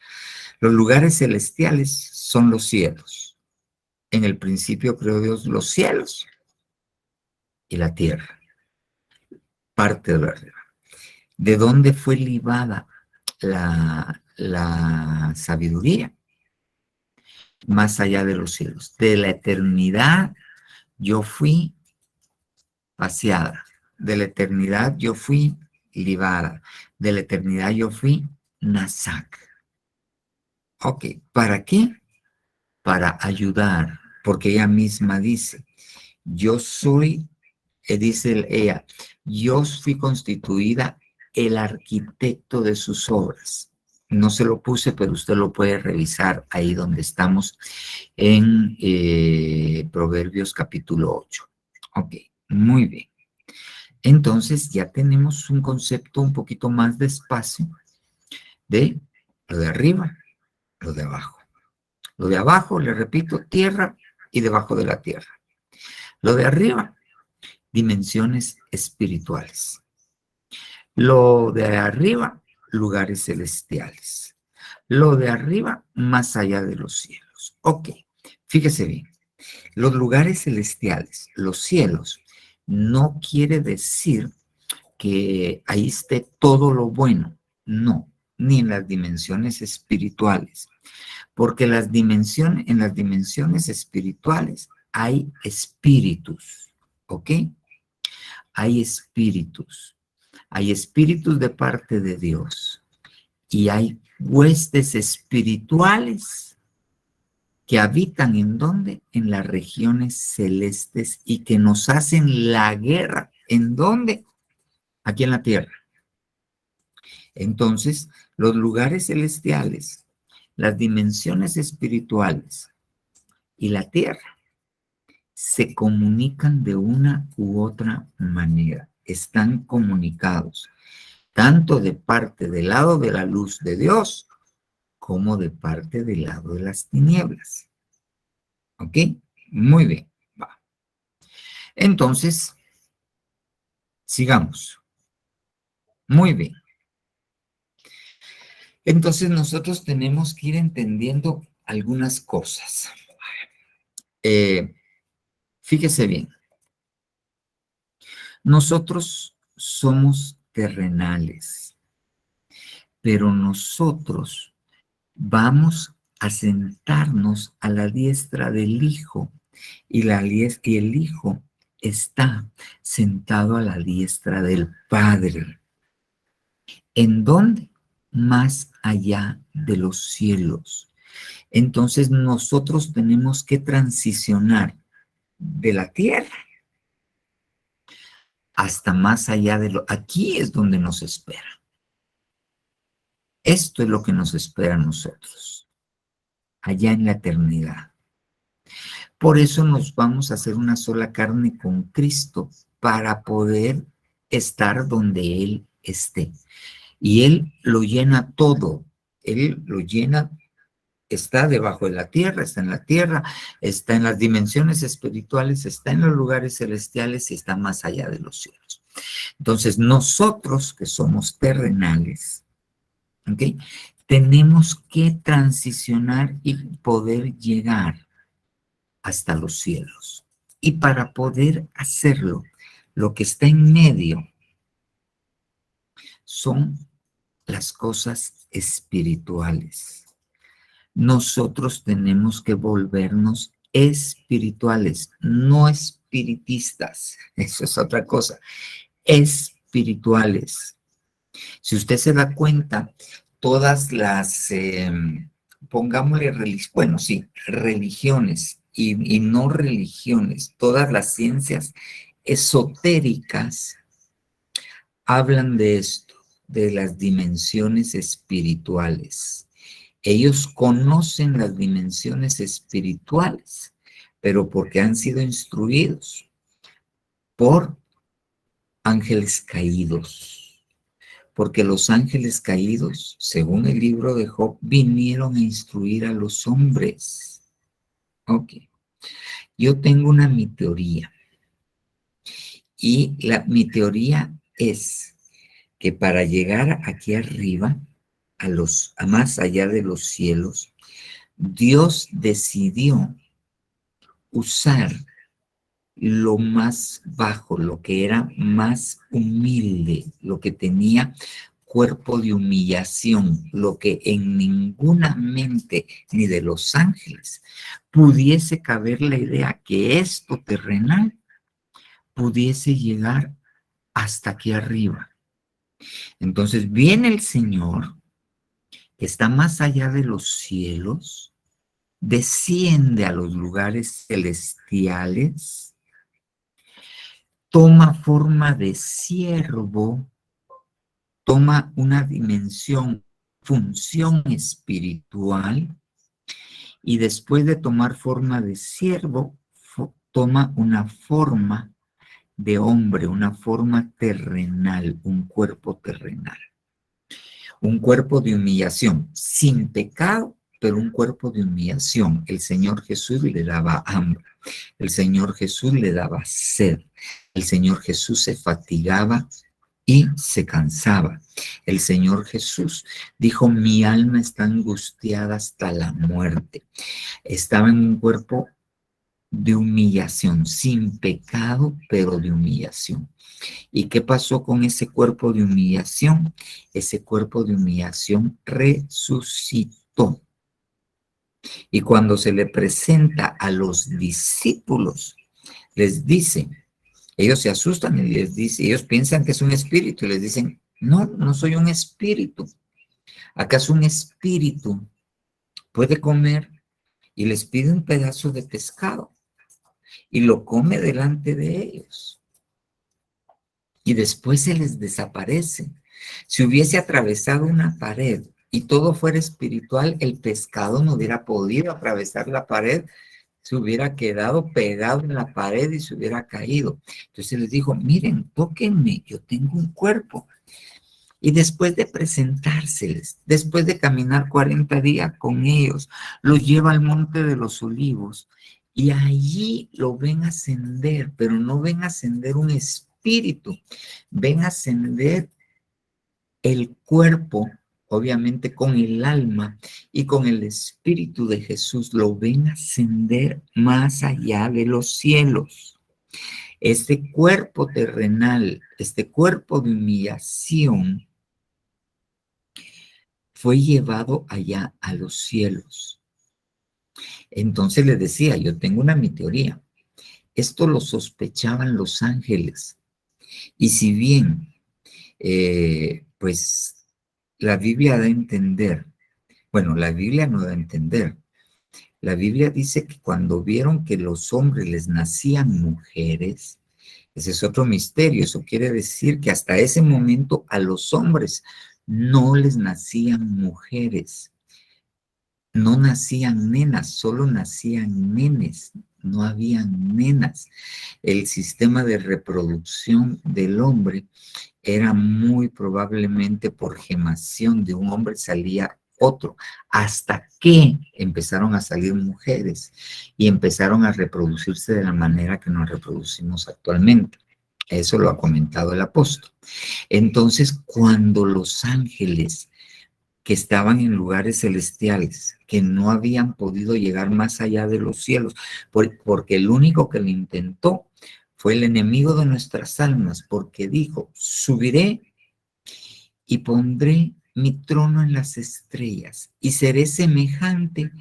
[SPEAKER 1] Los lugares celestiales son los cielos. En el principio creó Dios los cielos y la tierra, parte de la arriba. ¿De dónde fue libada la sabiduría? Más allá de los cielos. De la eternidad yo fui paseada. De la eternidad yo fui libada. De la eternidad yo fui nasak. Ok, ¿para qué? Para ayudar, porque ella misma dice, yo soy dice ella, yo fui constituida el arquitecto de sus obras. No se lo puse, pero usted lo puede revisar ahí donde estamos en Proverbios capítulo 8. Ok, muy bien. Entonces ya tenemos un concepto un poquito más despacio de lo de arriba, lo de abajo. Lo de abajo, le repito, tierra y debajo de la tierra. Lo de arriba, dimensiones espirituales. Lo de arriba, lugares celestiales. Lo de arriba, más allá de los cielos. Ok, fíjese bien. Los lugares celestiales, los cielos, no quiere decir que ahí esté todo lo bueno. No, ni en las dimensiones espirituales. Porque en las dimensiones espirituales hay espíritus. ¿Ok? Hay espíritus. Hay espíritus de parte de Dios y hay huestes espirituales que habitan ¿en dónde? En las regiones celestes y que nos hacen la guerra. ¿En dónde? Aquí en la tierra. Entonces, los lugares celestiales, las dimensiones espirituales y la tierra se comunican de una u otra manera. Están comunicados. Tanto de parte del lado de la luz de Dios, como de parte del lado de las tinieblas. ¿Ok? Muy bien. Va. Entonces, sigamos. Muy bien. Entonces, nosotros tenemos que ir entendiendo algunas cosas. Fíjese bien. Nosotros somos terrenales, pero nosotros vamos a sentarnos a la diestra del Hijo y el Hijo está sentado a la diestra del Padre. ¿En dónde? Más allá de los cielos. Entonces nosotros tenemos que transicionar de la tierra hasta más allá de lo... Aquí es donde nos espera. Esto es lo que nos espera a nosotros, allá en la eternidad. Por eso nos vamos a hacer una sola carne con Cristo para poder estar donde Él esté. Y Él lo llena todo. Él lo llena, está debajo de la tierra, está en las dimensiones espirituales, está en los lugares celestiales y está más allá de los cielos. Entonces, nosotros que somos terrenales, ¿ok? Tenemos que transicionar y poder llegar hasta los cielos. Y para poder hacerlo, lo que está en medio son las cosas espirituales. Nosotros tenemos que volvernos espirituales, no espiritistas. Eso es otra cosa. Espirituales. Si usted se da cuenta, todas las, pongámosle, bueno, sí, religiones y no religiones, todas las ciencias esotéricas hablan de esto, de las dimensiones espirituales. Ellos conocen las dimensiones espirituales, pero porque han sido instruidos por ángeles caídos. Porque los ángeles caídos, según el libro de Job, vinieron a instruir a los hombres. Ok. Yo tengo mi teoría. Y mi teoría es que para llegar aquí arriba, a más allá de los cielos, Dios decidió usar lo más bajo, lo que era más humilde, lo que tenía cuerpo de humillación, lo que en ninguna mente ni de los ángeles pudiese caber la idea que esto terrenal pudiese llegar hasta aquí arriba. Entonces viene el Señor, que está más allá de los cielos, desciende a los lugares celestiales, toma forma de siervo, toma una dimensión, función espiritual, y después de tomar forma de siervo, toma una forma de hombre, una forma terrenal, un cuerpo terrenal. Un cuerpo de humillación, sin pecado, pero un cuerpo de humillación. El Señor Jesús le daba hambre, el Señor Jesús le daba sed, el Señor Jesús se fatigaba y se cansaba. El Señor Jesús dijo, mi alma está angustiada hasta la muerte. Estaba en un cuerpo de humillación, sin pecado, pero de humillación. ¿Y qué pasó con ese cuerpo de humillación? Ese cuerpo de humillación resucitó. Y cuando se le presenta a los discípulos, les dice, ellos se asustan y les dice, ellos piensan que es un espíritu y les dicen, no, no soy un espíritu. ¿Acaso un espíritu puede comer? Y les pide un pedazo de pescado y lo come delante de ellos. Y después se les desaparece. Si hubiese atravesado una pared y todo fuera espiritual, el pescado no hubiera podido atravesar la pared, se hubiera quedado pegado en la pared y se hubiera caído. Entonces les dijo, miren, tóquenme, yo tengo un cuerpo. Y después de presentárseles, después de caminar 40 días con ellos, los lleva al Monte de los Olivos y allí lo ven ascender, pero no ven ascender un espíritu, ven ascender el cuerpo, obviamente con el alma y con el espíritu de Jesús, lo ven ascender más allá de los cielos. Este cuerpo terrenal, este cuerpo de humillación, fue llevado allá a los cielos. Entonces les decía, yo tengo mi teoría. Esto lo sospechaban los ángeles. Y si bien, pues, la Biblia da a entender, bueno, la Biblia no da a entender. La Biblia dice que cuando vieron que los hombres les nacían mujeres, ese es otro misterio. Eso quiere decir que hasta ese momento a los hombres no les nacían mujeres. No nacían nenas, solo nacían nenes, no habían nenas. El sistema de reproducción del hombre era muy probablemente por gemación de un hombre salía otro, hasta que empezaron a salir mujeres y empezaron a reproducirse de la manera que nos reproducimos actualmente. Eso lo ha comentado el apóstol. Entonces, cuando los ángeles que estaban en lugares celestiales, que no habían podido llegar más allá de los cielos, porque el único que lo intentó fue el enemigo de nuestras almas, porque dijo, subiré y pondré mi trono en las estrellas y seré semejante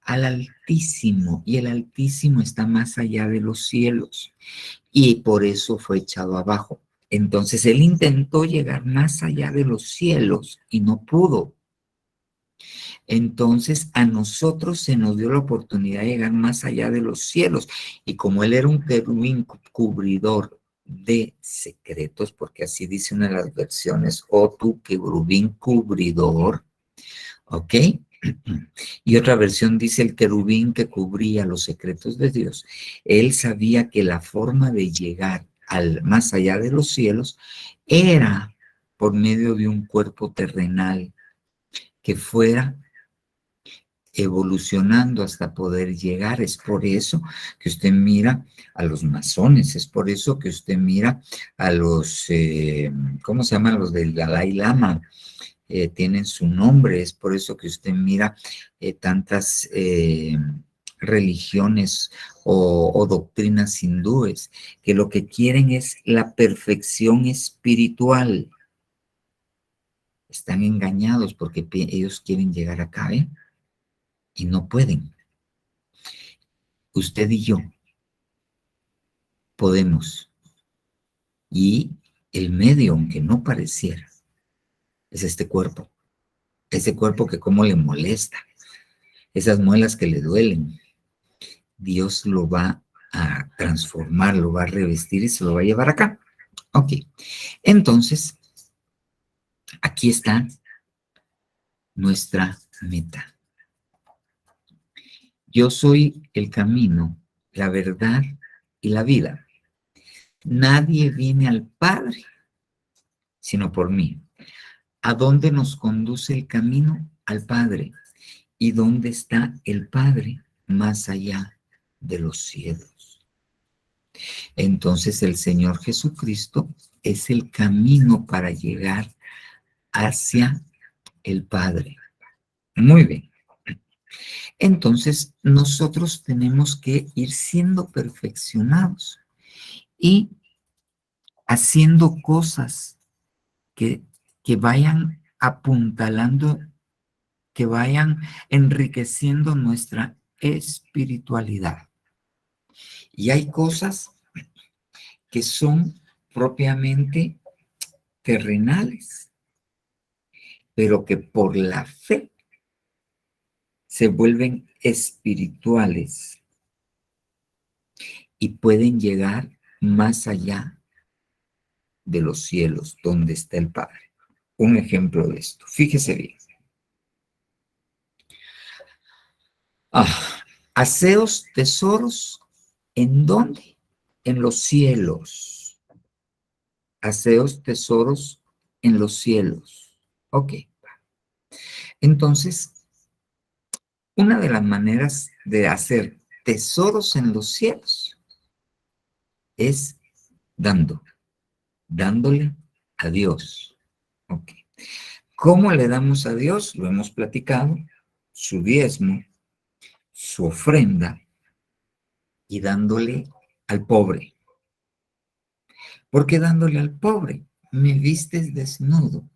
[SPEAKER 1] al Altísimo, y el Altísimo está más allá de los cielos, y por eso fue echado abajo. Entonces él intentó llegar más allá de los cielos y no pudo. Entonces a nosotros se nos dio la oportunidad de llegar más allá de los cielos. Y como él era un querubín cubridor de secretos, porque así dice una de las versiones, o tu querubín cubridor, ¿ok? Y otra versión dice el querubín que cubría los secretos de Dios. Él sabía que la forma de llegar al más allá de los cielos era por medio de un cuerpo terrenal que fuera evolucionando hasta poder llegar. Es por eso que usted mira a los masones, es por eso que usted mira a los, ¿cómo se llaman? Los del Dalai Lama, tienen su nombre, es por eso que usted mira tantas religiones o doctrinas hindúes, que lo que quieren es la perfección espiritual. Están engañados porque ellos quieren llegar acá, ¿eh? Y no pueden. Usted y yo podemos. Y el medio, aunque no pareciera, es este cuerpo. Ese cuerpo que como le molesta, esas muelas que le duelen, Dios lo va a transformar, lo va a revestir y se lo va a llevar acá. Ok, entonces, aquí está nuestra meta. Yo soy el camino, la verdad y la vida. Nadie viene al Padre sino por mí. ¿A dónde nos conduce el camino? Al Padre. ¿Y dónde está el Padre? Más allá de los cielos. Entonces el Señor Jesucristo es el camino para llegar hacia el Padre. Muy bien. Entonces nosotros tenemos que ir siendo perfeccionados y haciendo cosas que, que vayan apuntalando, que vayan enriqueciendo nuestra espiritualidad. Y hay cosas que son propiamente terrenales, pero que por la fe se vuelven espirituales y pueden llegar más allá de los cielos, donde está el Padre. Un ejemplo de esto, fíjese bien. Haceos tesoros, ¿en dónde? En los cielos. Haceos tesoros en los cielos. Ok. Entonces, una de las maneras de hacer tesoros en los cielos es dándole a Dios. Ok. ¿Cómo le damos a Dios? Lo hemos platicado, su diezmo, su ofrenda y dándole al pobre. ¿Por qué dándole al pobre? Me vistes desnudo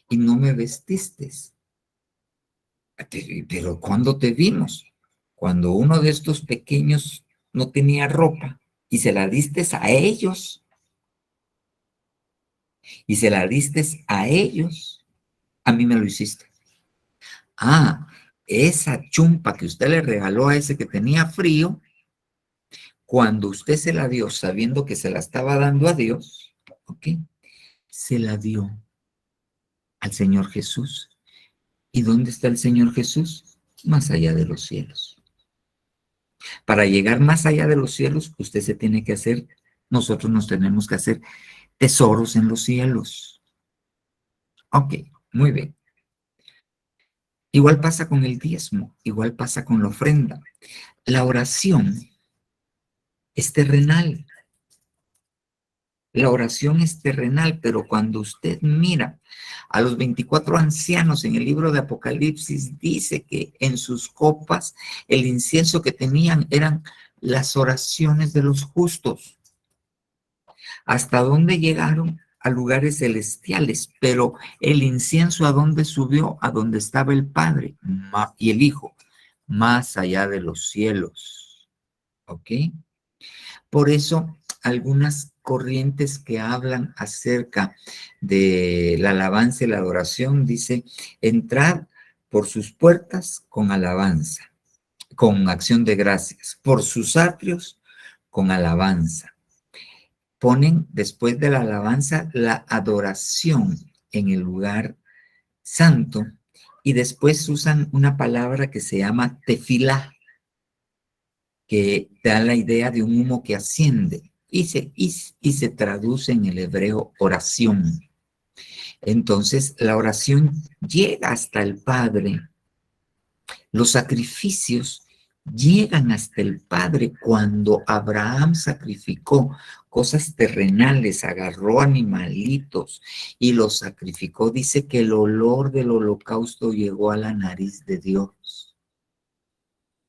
[SPEAKER 1] y no me vestiste. Pero ¿cuándo te vimos? Cuando uno de estos pequeños no tenía ropa y se la diste a ellos, y se la diste a ellos, a mí me lo hiciste. Ah, esa chumpa que usted le regaló a ese que tenía frío, cuando usted se la dio sabiendo que se la estaba dando a Dios, ¿ok? Se la dio al Señor Jesús. ¿Y dónde está el Señor Jesús? Más allá de los cielos. Para llegar más allá de los cielos, usted se tiene que hacer, nosotros nos tenemos que hacer tesoros en los cielos. Ok, muy bien. Igual pasa con el diezmo, igual pasa con la ofrenda. La oración es terrenal. La oración es terrenal, pero cuando usted mira a los 24 ancianos en el libro de Apocalipsis, dice que en sus copas el incienso que tenían eran las oraciones de los justos. ¿Hasta dónde llegaron? A lugares celestiales, pero el incienso ¿a dónde subió? A donde estaba el Padre y el Hijo, más allá de los cielos. ¿Ok? Por eso, algunas corrientes que hablan acerca de la alabanza y la adoración, dice, entrad por sus puertas con alabanza, con acción de gracias, por sus atrios con alabanza. Ponen después de la alabanza la adoración en el lugar santo y después usan una palabra que se llama tefilá, que da la idea de un humo que asciende y se traduce en el hebreo oración. Entonces, la oración llega hasta el Padre. Los sacrificios llegan hasta el Padre. Cuando Abraham sacrificó cosas terrenales, agarró animalitos y los sacrificó, dice que el olor del holocausto llegó a la nariz de Dios,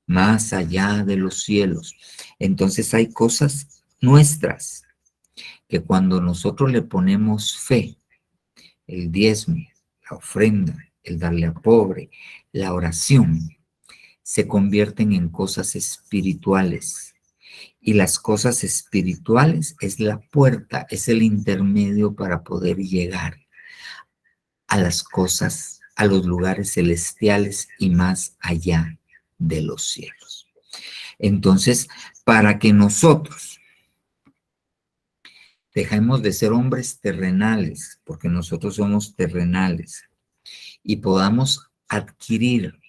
[SPEAKER 1] más allá de los cielos. Entonces hay cosas nuestras que cuando nosotros le ponemos fe, el diezmo, la ofrenda, el darle a pobre, la oración, se convierten en cosas espirituales. Y las cosas espirituales es la puerta, es el intermedio para poder llegar a las cosas, a los lugares celestiales y más allá de los cielos. Entonces, para que nosotros dejemos de ser hombres terrenales, porque nosotros somos terrenales, y podamos adquirir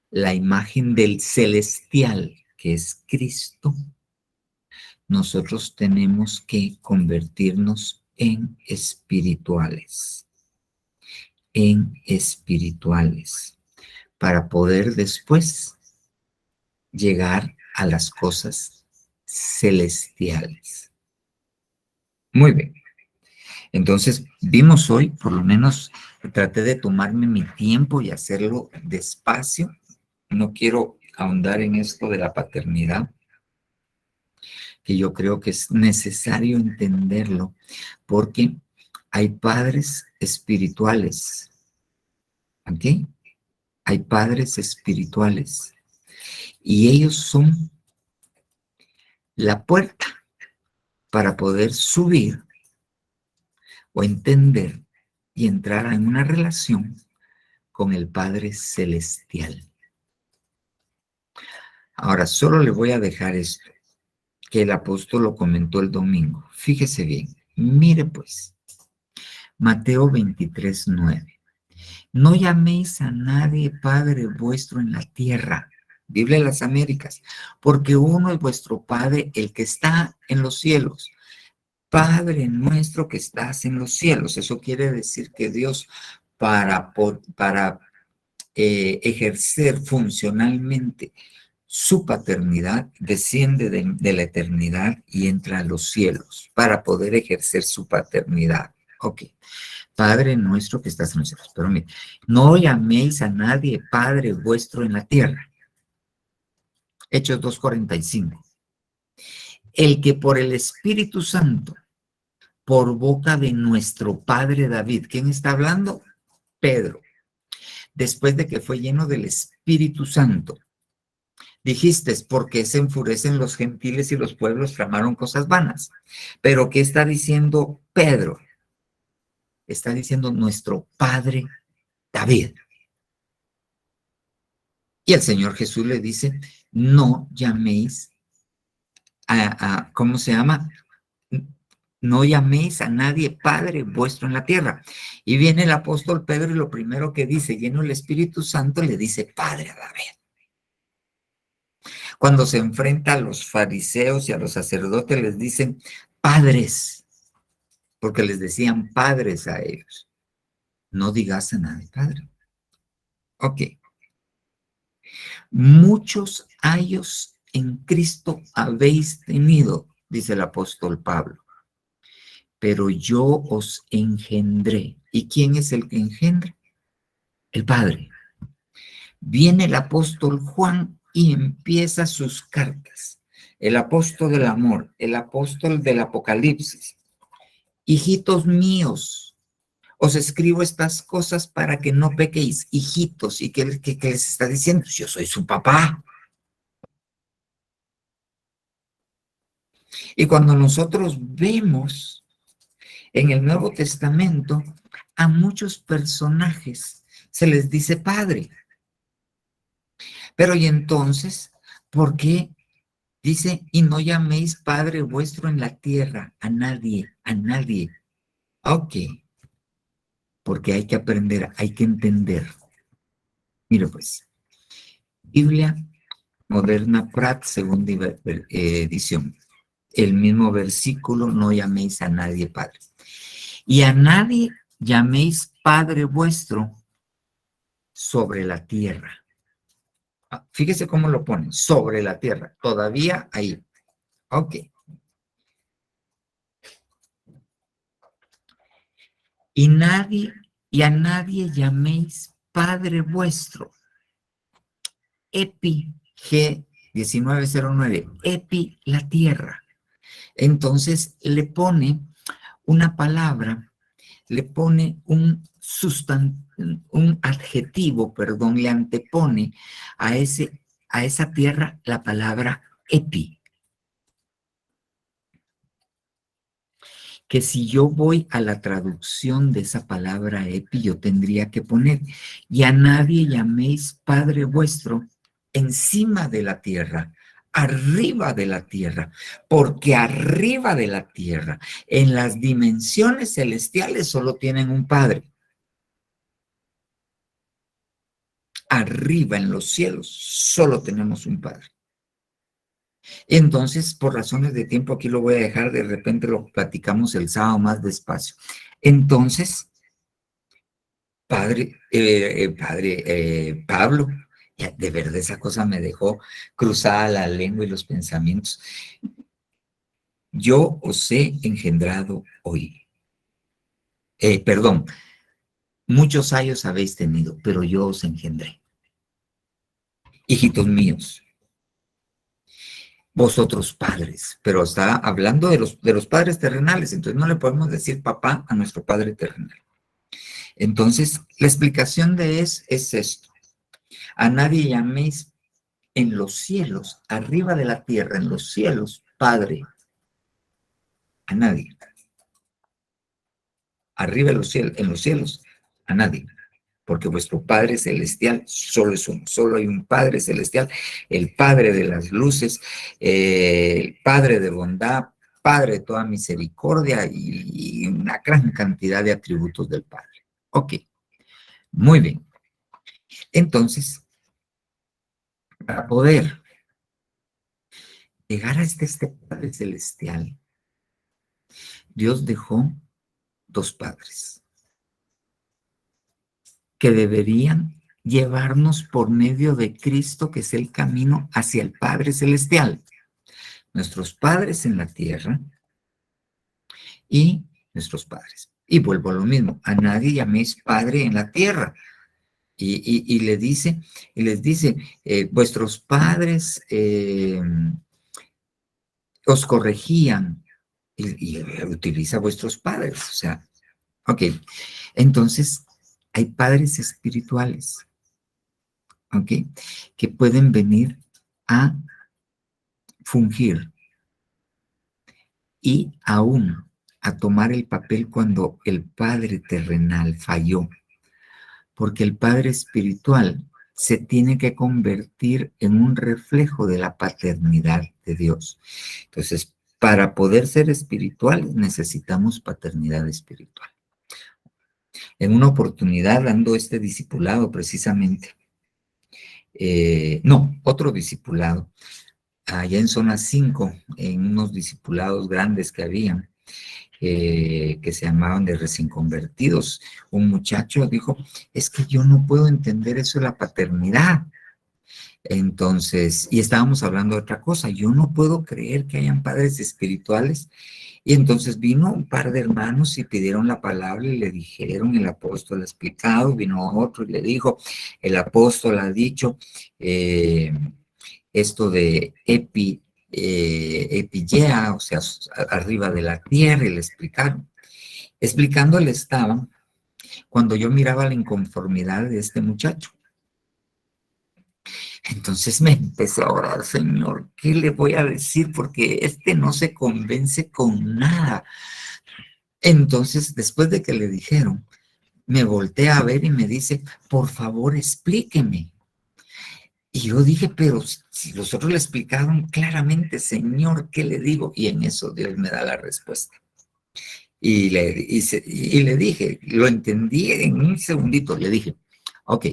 [SPEAKER 1] la imagen del celestial, que es Cristo, nosotros tenemos que convertirnos en espirituales, para poder después llegar a las cosas celestiales. Muy bien. Entonces, vimos hoy, por lo menos traté de tomarme mi tiempo y hacerlo despacio. No quiero ahondar en esto de la paternidad, que yo creo que es necesario entenderlo, porque hay padres espirituales, ¿ok? Hay padres espirituales, y ellos son la puerta para poder subir o entender y entrar en una relación con el Padre Celestial. Ahora, solo le voy a dejar esto, que el apóstol lo comentó el domingo. Fíjese bien, mire pues, Mateo 23:9. No llaméis a nadie Padre vuestro en la tierra, Biblia de las Américas, porque uno es vuestro Padre, el que está en los cielos. Padre nuestro que estás en los cielos. Eso quiere decir que Dios, para ejercer funcionalmente su paternidad, desciende de la eternidad y entra a los cielos para poder ejercer su paternidad. Ok. Padre nuestro que estás en los cielos. Pero mire, no llaméis a nadie Padre vuestro en la tierra. Hechos 2:45. El que por el Espíritu Santo, por boca de nuestro padre David. ¿Quién está hablando? Pedro. Después de que fue lleno del Espíritu Santo. Dijiste, porque se enfurecen los gentiles y los pueblos tramaron cosas vanas. Pero ¿qué está diciendo Pedro? Está diciendo nuestro padre David. Y el Señor Jesús le dice, no llaméis ¿cómo se llama? No llaméis a nadie Padre vuestro en la tierra. Y viene el apóstol Pedro y lo primero que dice, lleno del Espíritu Santo, le dice Padre a David. Cuando se enfrenta a los fariseos y a los sacerdotes, les dicen padres, porque les decían padres a ellos. No digas a nadie Padre. Ok. Muchos años en Cristo habéis tenido, dice el apóstol Pablo. Pero yo os engendré. ¿Y quién es el que engendra? El Padre. Viene el apóstol Juan y empieza sus cartas. El apóstol del amor, el apóstol del Apocalipsis. Hijitos míos, os escribo estas cosas para que no pequéis. Hijitos, ¿y qué les está diciendo? Yo soy su papá. Y cuando nosotros vemos en el Nuevo Testamento, a muchos personajes se les dice padre. Pero y entonces, ¿por qué dice, y no llaméis Padre vuestro en la tierra a nadie, a nadie? Ok, porque hay que aprender, hay que entender. Mire pues, Biblia Moderna Pratt, segunda edición. El mismo versículo, no llaméis a nadie Padre. Y a nadie llaméis Padre vuestro sobre la tierra. Fíjese cómo lo ponen, sobre la tierra, todavía ahí. Ok. Y a nadie llaméis Padre vuestro. Epi, G 1909, epi la tierra. Entonces le pone una palabra, le pone un adjetivo, le antepone a esa tierra la palabra epi. Que si yo voy a la traducción de esa palabra epi, yo tendría que poner, y a nadie llaméis Padre vuestro encima de la tierra, arriba de la tierra, porque arriba de la tierra, en las dimensiones celestiales, solo tienen un Padre. Arriba en los cielos, solo tenemos un Padre. Entonces, por razones de tiempo, aquí lo voy a dejar, de repente lo platicamos el sábado más despacio. Entonces, Pablo, ya, de verdad esa cosa me dejó cruzada la lengua y los pensamientos. Yo os he engendrado hoy. Perdón, muchos años habéis tenido, pero yo os engendré. Hijitos míos, vosotros padres, pero está hablando de los padres terrenales, entonces no le podemos decir papá a nuestro padre terrenal. Entonces, la explicación de es esto. A nadie llaméis en los cielos, arriba de la tierra, en los cielos, Padre. A nadie. Arriba en los cielos, a nadie. Porque vuestro Padre Celestial solo es uno, solo hay un Padre Celestial, el Padre de las luces, el Padre de bondad, Padre de toda misericordia y una gran cantidad de atributos del Padre. Ok, muy bien. Entonces, para poder llegar a este Padre Celestial, Dios dejó dos padres que deberían llevarnos por medio de Cristo, que es el camino hacia el Padre Celestial. Nuestros padres en la tierra y nuestros padres. Y vuelvo a lo mismo, a nadie llaméis padre en la tierra. Y les dice, vuestros padres os corregían y utiliza vuestros padres. O sea, ok, entonces hay padres espirituales, ok, que pueden venir a fungir y aún a tomar el papel cuando el padre terrenal falló, porque el padre espiritual se tiene que convertir en un reflejo de la paternidad de Dios. Entonces, para poder ser espirituales necesitamos paternidad espiritual. En una oportunidad, dando este discipulado precisamente, otro discipulado, allá en zona 5, en unos discipulados grandes que habían, que se llamaban de recién convertidos, un muchacho dijo, es que yo no puedo entender eso de la paternidad. Entonces, y estábamos hablando de otra cosa, yo no puedo creer que hayan padres espirituales. Y entonces vino un par de hermanos y pidieron la palabra y le dijeron, el apóstol ha explicado, vino otro y le dijo, el apóstol ha dicho esto de epigea, o sea, arriba de la tierra, y le explicaron. Explicándole estaban cuando yo miraba la inconformidad de este muchacho. Entonces me empecé a orar, Señor, ¿qué le voy a decir? Porque este no se convence con nada. Entonces, después de que le dijeron, me volteé a ver y me dice, por favor, explíqueme. Y yo dije, pero si los otros le explicaron claramente, Señor, ¿qué le digo? Y en eso Dios me da la respuesta. Y le dije, lo entendí en un segundito, le dije, ok,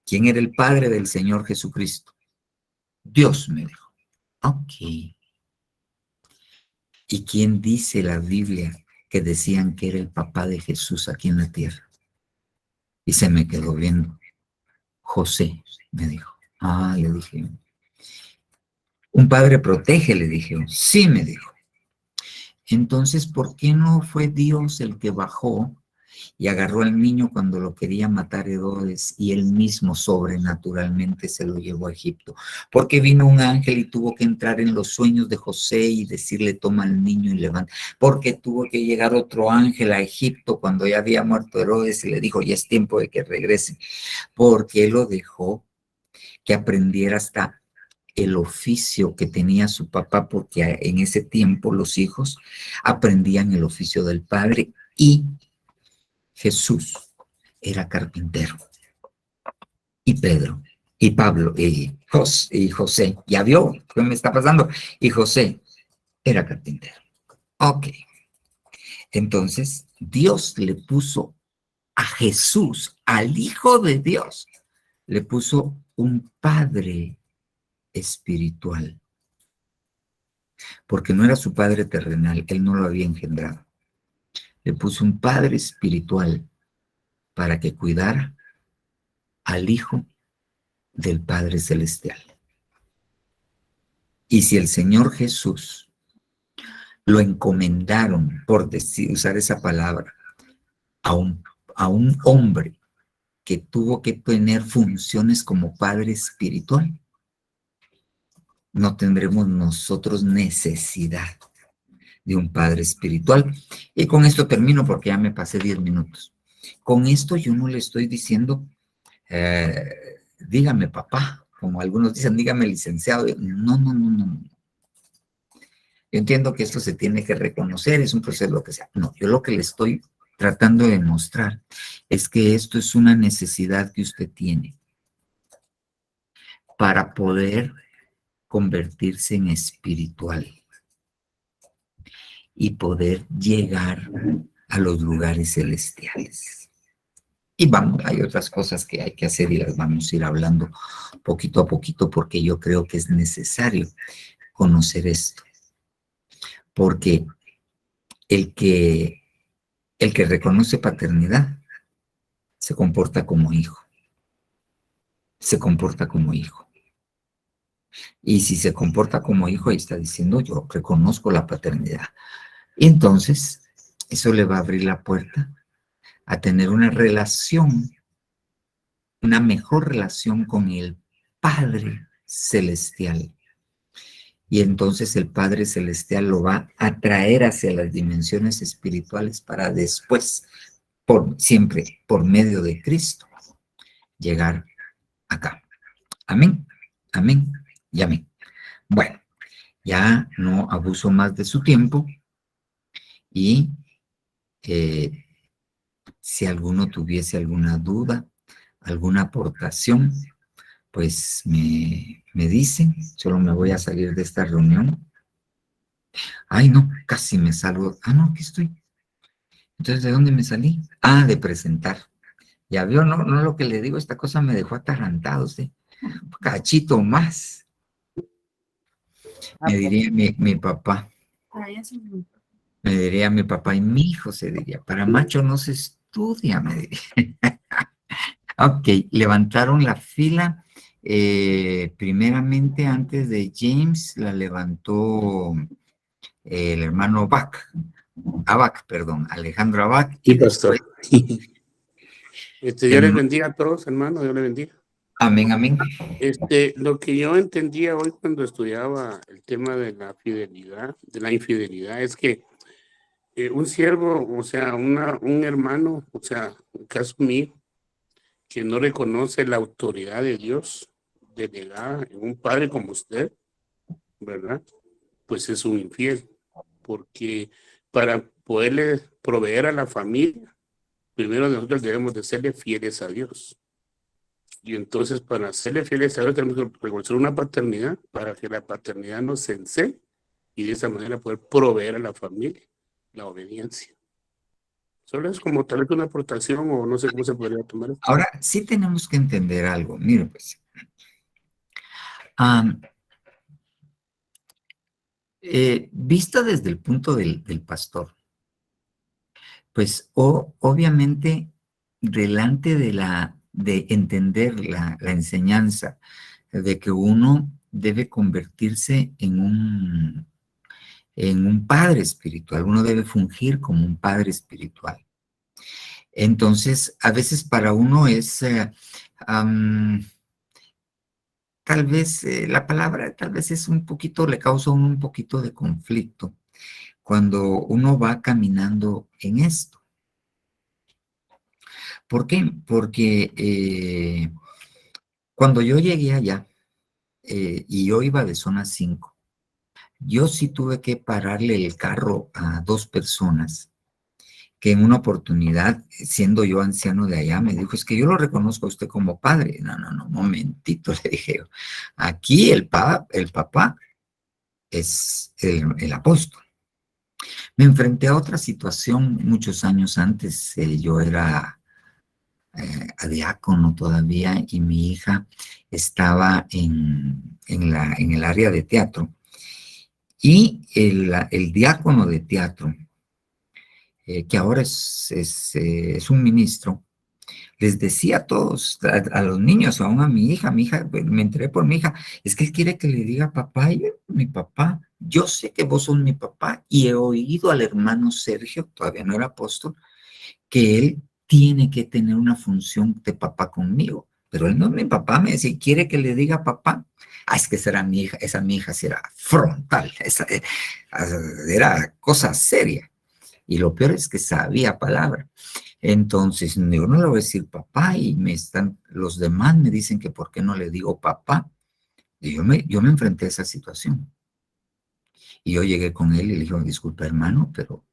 [SPEAKER 1] ¿quién era el Padre del Señor Jesucristo? Dios, me dijo. Ok. ¿Y quién dice la Biblia que decían que era el papá de Jesús aquí en la tierra? Y se me quedó viendo. José, me dijo. Ah, le dije. Un padre protege, le dije. Sí, me dijo. Entonces, ¿por qué no fue Dios el que bajó y agarró al niño cuando lo quería matar Herodes y él mismo sobrenaturalmente se lo llevó a Egipto? Porque vino un ángel y tuvo que entrar en los sueños de José y decirle, toma al niño y levanta. Porque tuvo que llegar otro ángel a Egipto cuando ya había muerto Herodes y le dijo, ya es tiempo de que regrese. Porque él lo dejó que aprendiera hasta el oficio que tenía su papá, porque en ese tiempo los hijos aprendían el oficio del padre y Jesús era carpintero y Pedro Y Pablo, y José, ¿ya vio qué me está pasando? Y José era carpintero. Ok. Entonces, Dios le puso a Jesús, al Hijo de Dios, le puso un padre espiritual, porque no era su padre terrenal, él no lo había engendrado. Le puso un padre espiritual para que cuidara al Hijo del Padre Celestial. Y si el Señor Jesús lo encomendaron, por decir, usar esa palabra, a un hombre que tuvo que tener funciones como padre espiritual, no tendremos nosotros necesidad de un padre espiritual. Y con esto termino porque ya me pasé 10 minutos. Con esto yo no le estoy diciendo, dígame papá, como algunos dicen, dígame licenciado. No, no, no, no. Yo entiendo que esto se tiene que reconocer, es un proceso, lo que sea. No, yo lo que le estoy tratando de mostrar es que esto es una necesidad que usted tiene para poder convertirse en espiritual y poder llegar a los lugares celestiales. Y vamos, hay otras cosas que hay que hacer y las vamos a ir hablando poquito a poquito porque yo creo que es necesario conocer esto. Porque el que reconoce paternidad se comporta como hijo. Se comporta como hijo. Y si se comporta como hijo, ahí está diciendo yo reconozco la paternidad. Y entonces, eso le va a abrir la puerta a tener una relación, una mejor relación con el Padre Celestial. Y entonces el Padre Celestial lo va a traer hacia las dimensiones espirituales para después, siempre por medio de Cristo, llegar acá. Amén, amén y amén. Bueno, ya no abuso más de su tiempo y si alguno tuviese alguna duda, alguna aportación, pues me dicen. Solo me voy a salir de esta reunión. Ay, no, casi me salgo. Ah, no, aquí estoy. Entonces, ¿de dónde me salí? Ah, de presentar. Ya vio, no lo que le digo, esta cosa me dejó atarantado, ¿sí? Un cachito más. Me diría mi papá. Me diría mi papá y mi hijo se diría. Para macho no se estudia, me diría. Ok, levantaron la fila. Primeramente, antes de James, la levantó el hermano Abak, perdón, Alejandro Abak.
[SPEAKER 3] Y después, pastor. Dios les bendiga a todos, hermano, Dios les bendiga.
[SPEAKER 1] Amén, amén.
[SPEAKER 3] Lo que yo entendía hoy cuando estudiaba el tema de la fidelidad, de la infidelidad, es que un siervo, o sea, un hermano, o sea, en caso mío, que no reconoce la autoridad de Dios delegada en un padre como usted, ¿verdad? Pues es un infiel, porque para poderle proveer a la familia, primero nosotros debemos de serle fieles a Dios. Y entonces para serle fieles a Dios tenemos que reconocer una paternidad para que la paternidad nos enseñe y de esa manera poder proveer a la familia la obediencia. Solo es como tal vez una aportación o no sé cómo se podría tomar esto.
[SPEAKER 1] Ahora, sí tenemos que entender algo. Mire, pues, vista desde el punto del pastor, pues obviamente delante de entender la enseñanza de que uno debe convertirse en un padre espiritual, uno debe fungir como un padre espiritual. Entonces, a veces para uno es, tal vez la palabra, tal vez es un poquito, le causa a uno un poquito de conflicto cuando uno va caminando en esto. ¿Por qué? Porque cuando yo llegué allá y yo iba de zona 5, yo sí tuve que pararle el carro a 2 personas que en una oportunidad, siendo yo anciano de allá, me dijo, es que yo lo reconozco a usted como padre. No, momentito, le dije yo. Aquí el papá es el apóstol. Me enfrenté a otra situación muchos años antes. Yo era diácono todavía y mi hija estaba en el área de teatro. Y el diácono de teatro, que ahora es un ministro, les decía a todos, a los niños, aún a mi hija, me enteré por mi hija, es que él quiere que le diga papá, y yo, mi papá, yo sé que vos sos mi papá, y he oído al hermano Sergio, todavía no era apóstol, que él tiene que tener una función de papá conmigo, pero él no es mi papá, me decía, quiere que le diga papá. Ah, es que esa era mi hija, esa mi hija sí era frontal, era cosa seria. Y lo peor es que sabía palabra. Entonces, yo no le voy a decir papá y los demás me dicen que por qué no le digo papá. Y yo me enfrenté a esa situación. Y yo llegué con él y le dije, disculpa hermano, pero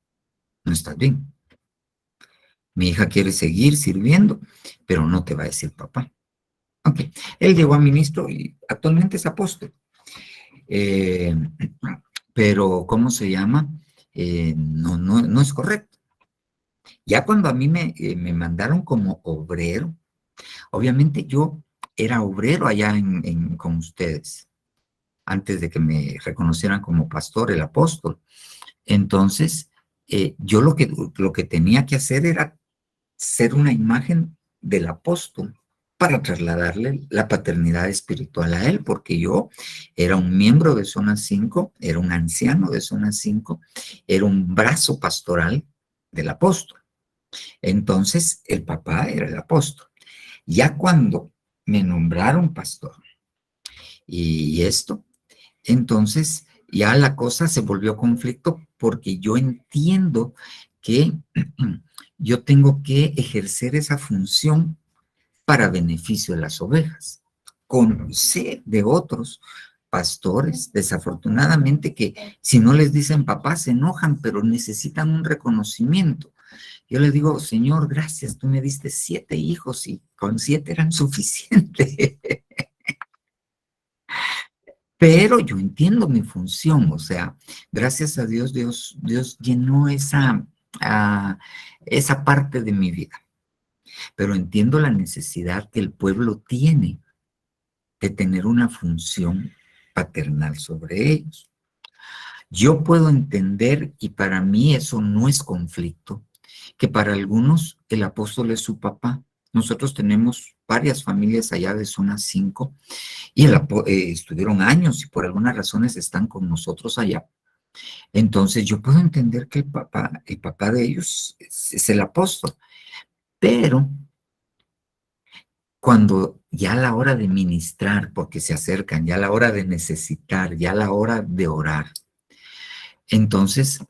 [SPEAKER 1] no estás bien. Mi hija quiere seguir sirviendo, pero no te va a decir papá. Ok, él llegó a ministro y actualmente es apóstol. Pero, ¿cómo se llama? No es correcto. Ya cuando a mí me mandaron como obrero, obviamente yo era obrero allá con ustedes, antes de que me reconocieran como pastor, el apóstol. Entonces, yo lo que tenía que hacer era ser una imagen del apóstol para trasladarle la paternidad espiritual a él, porque yo era un miembro de Zona 5, era un anciano de Zona 5, era un brazo pastoral del apóstol. Entonces, el papá era el apóstol. Ya cuando me nombraron pastor y esto, entonces ya la cosa se volvió conflicto porque yo entiendo que yo tengo que ejercer esa función para beneficio de las ovejas. Sé de otros pastores, desafortunadamente, que si no les dicen papá se enojan, pero necesitan un reconocimiento. Yo le digo, Señor, gracias, tú me diste 7 hijos y con 7 eran suficientes. Pero yo entiendo mi función, o sea, gracias a Dios, Dios llenó esa parte de mi vida. Pero entiendo la necesidad que el pueblo tiene de tener una función paternal sobre ellos. Yo puedo entender, y para mí eso no es conflicto, que para algunos el apóstol es su papá. Nosotros tenemos varias familias allá de Zona 5 y estuvieron años y por algunas razones están con nosotros allá. Entonces yo puedo entender que el papá de ellos es el apóstol, pero cuando ya a la hora de ministrar, porque se acercan, ya a la hora de necesitar, ya a la hora de orar, entonces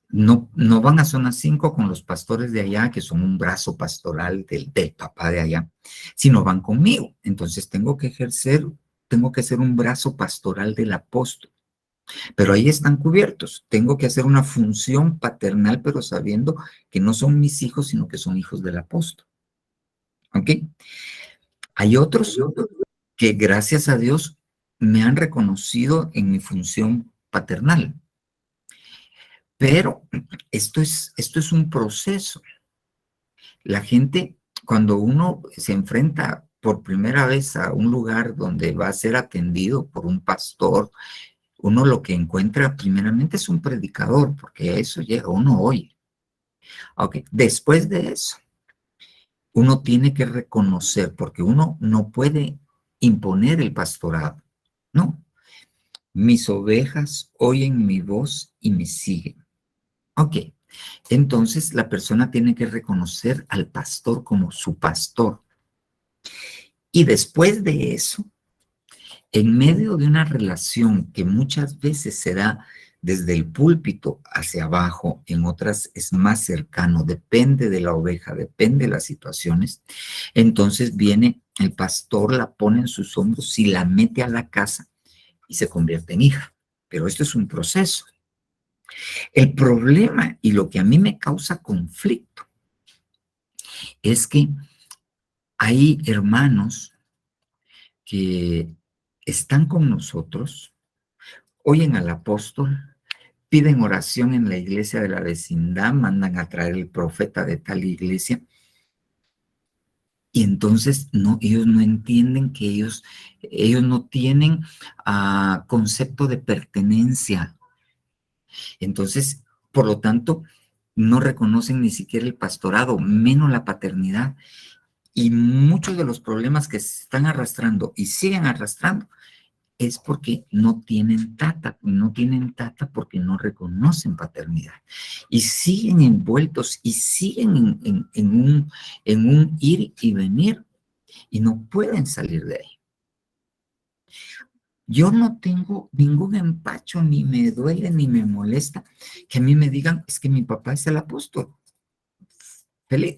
[SPEAKER 1] no van a Zona 5 con los pastores de allá, que son un brazo pastoral del papá de allá, sino van conmigo. Entonces tengo que ser un brazo pastoral del apóstol. Pero ahí están cubiertos. Tengo que hacer una función paternal, pero sabiendo que no son mis hijos, sino que son hijos del apóstol. ¿Ok? Hay otros que, gracias a Dios, me han reconocido en mi función paternal. Pero esto es un proceso. La gente, cuando uno se enfrenta por primera vez a un lugar donde va a ser atendido por un pastor, uno lo que encuentra primeramente es un predicador, porque a eso llega, uno oye. Ok, después de eso, uno tiene que reconocer, porque uno no puede imponer el pastorado, no. Mis ovejas oyen mi voz y me siguen. Ok, entonces la persona tiene que reconocer al pastor como su pastor. Y después de eso, en medio de una relación que muchas veces se da desde el púlpito hacia abajo, en otras es más cercano, depende de la oveja, depende de las situaciones, entonces viene el pastor, la pone en sus hombros y la mete a la casa y se convierte en hija. Pero esto es un proceso. El problema y lo que a mí me causa conflicto es que hay hermanos que están con nosotros, oyen al apóstol, piden oración en la iglesia de la vecindad, mandan a traer el profeta de tal iglesia, y entonces no, ellos no entienden que ellos no tienen concepto de pertenencia. Entonces, por lo tanto, no reconocen ni siquiera el pastorado, menos la paternidad. Y muchos de los problemas que se están arrastrando y siguen arrastrando es porque no tienen tata porque no reconocen paternidad. Y siguen envueltos y siguen en un ir y venir y no pueden salir de ahí. Yo no tengo ningún empacho, ni me duele, ni me molesta que a mí me digan, es que mi papá es el apóstol.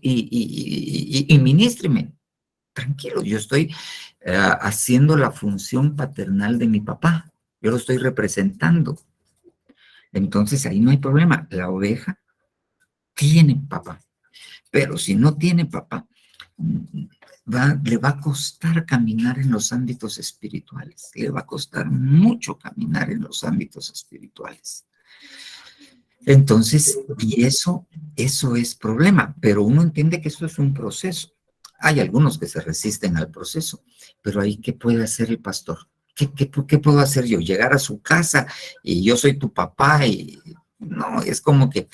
[SPEAKER 1] Y ministreme. Tranquilo, yo estoy haciendo la función paternal de mi papá. Yo lo estoy representando. Entonces ahí no hay problema. La oveja tiene papá. Pero si no tiene papá, le va a costar caminar en los ámbitos espirituales. Le va a costar mucho caminar en los ámbitos espirituales. Entonces, y eso es problema, pero uno entiende que eso es un proceso. Hay algunos que se resisten al proceso, pero ahí, ¿qué puede hacer el pastor? ¿Qué puedo hacer yo? Llegar a su casa y yo soy tu papá y no, es como que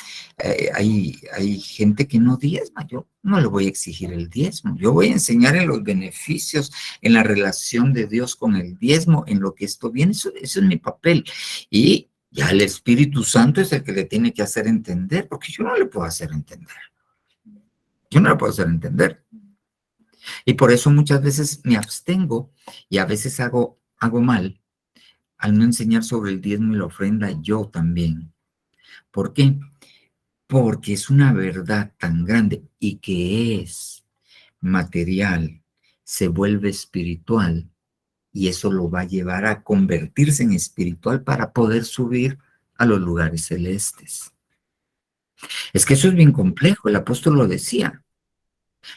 [SPEAKER 1] hay gente que no diezma. Yo no le voy a exigir el diezmo. Yo voy a enseñar en los beneficios, en la relación de Dios con el diezmo, en lo que esto viene. Eso es mi papel. Y ya el Espíritu Santo es el que le tiene que hacer entender, porque yo no le puedo hacer entender. Yo no le puedo hacer entender. Y por eso muchas veces me abstengo y a veces hago mal al no enseñar sobre el diezmo y la ofrenda yo también. ¿Por qué? Porque es una verdad tan grande y que es material, se vuelve espiritual y eso lo va a llevar a convertirse en espiritual para poder subir a los lugares celestes. Es que eso es bien complejo, el apóstol lo decía.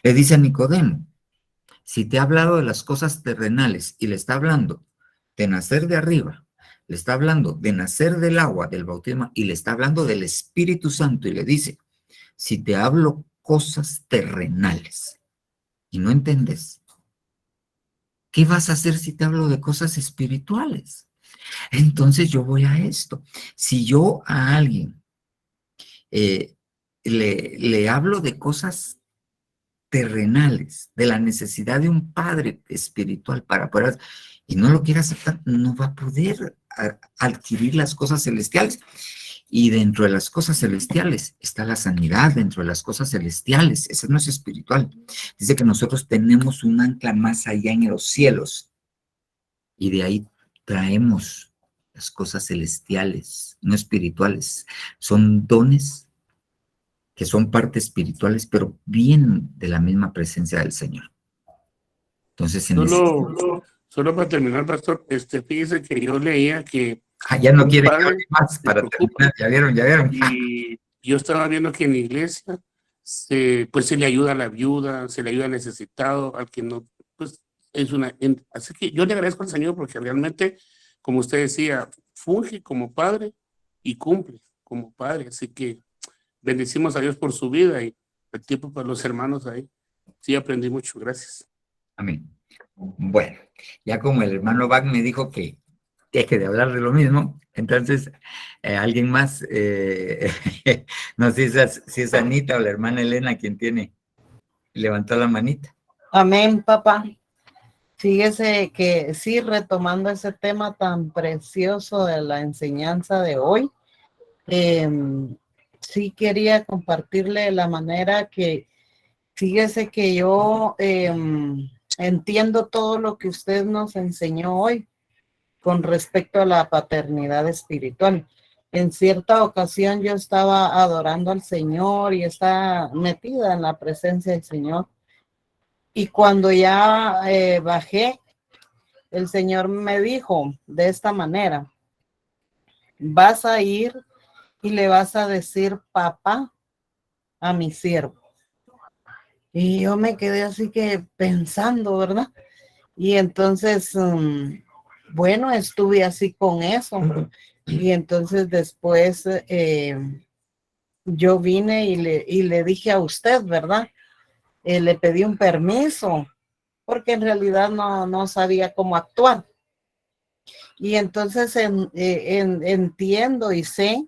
[SPEAKER 1] Le dice a Nicodemo, si te ha hablado de las cosas terrenales y le está hablando de nacer de arriba, le está hablando de nacer del agua, del bautismo, y le está hablando del Espíritu Santo, y le dice, si te hablo cosas terrenales y no entiendes, ¿qué vas a hacer si te hablo de cosas espirituales? Entonces yo voy a esto. Si yo a alguien le hablo de cosas terrenales, de la necesidad de un padre espiritual para poder, y no lo quiere aceptar, no va a poder adquirir las cosas celestiales. Y dentro de las cosas celestiales está la sanidad, dentro de las cosas celestiales, eso no es espiritual. Dice que nosotros tenemos un ancla más allá en los cielos, y de ahí traemos las cosas celestiales, no espirituales. Son dones que son partes espirituales, pero vienen de la misma presencia del Señor. Entonces,
[SPEAKER 3] solo para terminar, pastor, fíjese que yo leía que
[SPEAKER 1] ya no quiere que hable más para terminar, ya vieron.
[SPEAKER 3] Y yo estaba viendo que en la iglesia pues se le ayuda a la viuda, se le ayuda al necesitado, al que no, pues así que yo le agradezco al Señor porque realmente, como usted decía, funge como padre y cumple como padre, así que bendecimos a Dios por su vida y el tiempo para los hermanos ahí. Sí, aprendí mucho, gracias.
[SPEAKER 1] Amén. Bueno, ya como el hermano Bach me dijo que deje de hablar de lo mismo, entonces alguien más, no sé si es Anita o la hermana Elena quien levantó la manita.
[SPEAKER 2] Amén, papá. Fíjese que sí, retomando ese tema tan precioso de la enseñanza de hoy, sí quería compartirle la manera que, fíjese que yo entiendo todo lo que usted nos enseñó hoy con respecto a la paternidad espiritual. En cierta ocasión yo estaba adorando al Señor y estaba metida en la presencia del Señor. Y cuando ya bajé, el Señor me dijo de esta manera, vas a ir y le vas a decir papá a mi siervo. Y yo me quedé así que pensando, ¿verdad? Y entonces, bueno, estuve así con eso. Y entonces después yo vine y le dije a usted, ¿verdad? Le pedí un permiso porque en realidad no sabía cómo actuar. Y entonces entiendo y sé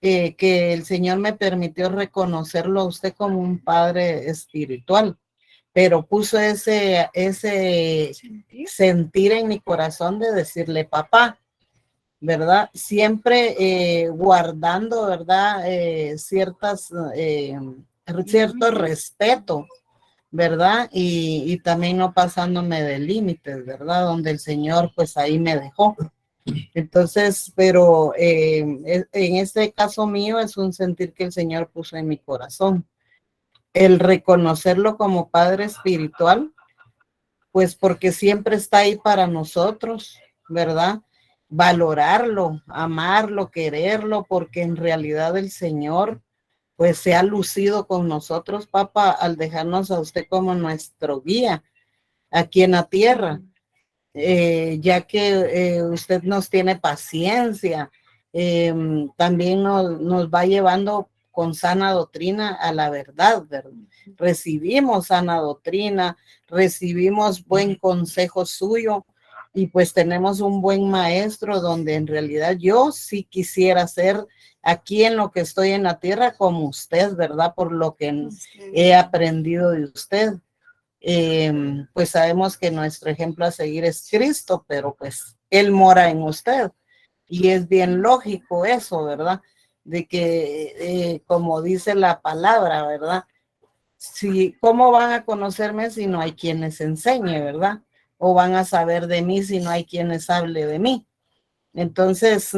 [SPEAKER 2] que el Señor me permitió reconocerlo a usted como un padre espiritual, pero puso ese sentir en mi corazón de decirle papá, ¿verdad? Siempre guardando, ¿verdad? Cierto respeto, ¿verdad? Y también no pasándome de límites, ¿verdad? Donde el Señor pues ahí me dejó. Entonces, pero en este caso mío es un sentir que el Señor puso en mi corazón. El reconocerlo como Padre espiritual, pues porque siempre está ahí para nosotros, ¿verdad? Valorarlo, amarlo, quererlo, porque en realidad el Señor pues se ha lucido con nosotros, papá, al dejarnos a usted como nuestro guía aquí en la tierra. Ya que usted nos tiene paciencia, también nos va llevando con sana doctrina a la verdad, ¿verdad? Recibimos sana doctrina, recibimos buen consejo suyo y pues tenemos un buen maestro donde en realidad yo sí quisiera ser aquí en lo que estoy en la tierra como usted, ¿verdad? Por lo que he aprendido de usted. Pues sabemos que nuestro ejemplo a seguir es Cristo, pero pues Él mora en usted. Y es bien lógico eso, ¿verdad? De que, como dice la palabra, ¿verdad? Si, ¿cómo van a conocerme si no hay quien les enseñe, ¿verdad? O van a saber de mí si no hay quien les hable de mí. Entonces,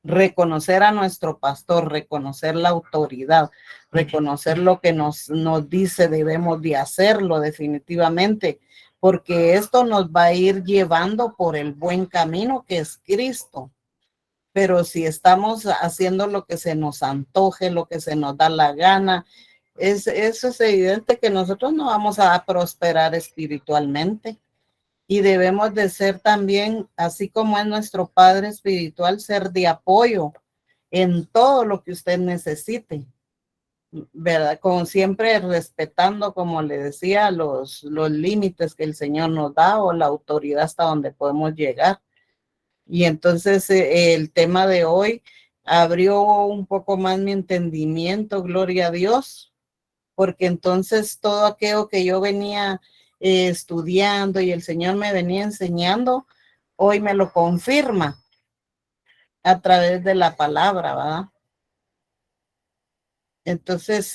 [SPEAKER 2] reconocer a nuestro pastor, reconocer la autoridad, reconocer lo que nos dice debemos de hacerlo definitivamente, porque esto nos va a ir llevando por el buen camino que es Cristo. Pero si estamos haciendo lo que se nos antoje, lo que se nos da la gana, eso es evidente que nosotros no vamos a prosperar espiritualmente. Y debemos de ser también, así como es nuestro Padre espiritual, ser de apoyo en todo lo que usted necesite, ¿verdad? Como siempre respetando, como le decía, los límites que el Señor nos da o la autoridad hasta donde podemos llegar. Y entonces el tema de hoy abrió un poco más mi entendimiento, gloria a Dios, porque entonces todo aquello que yo venía estudiando y el Señor me venía enseñando, hoy me lo confirma a través de la palabra, ¿verdad? Entonces,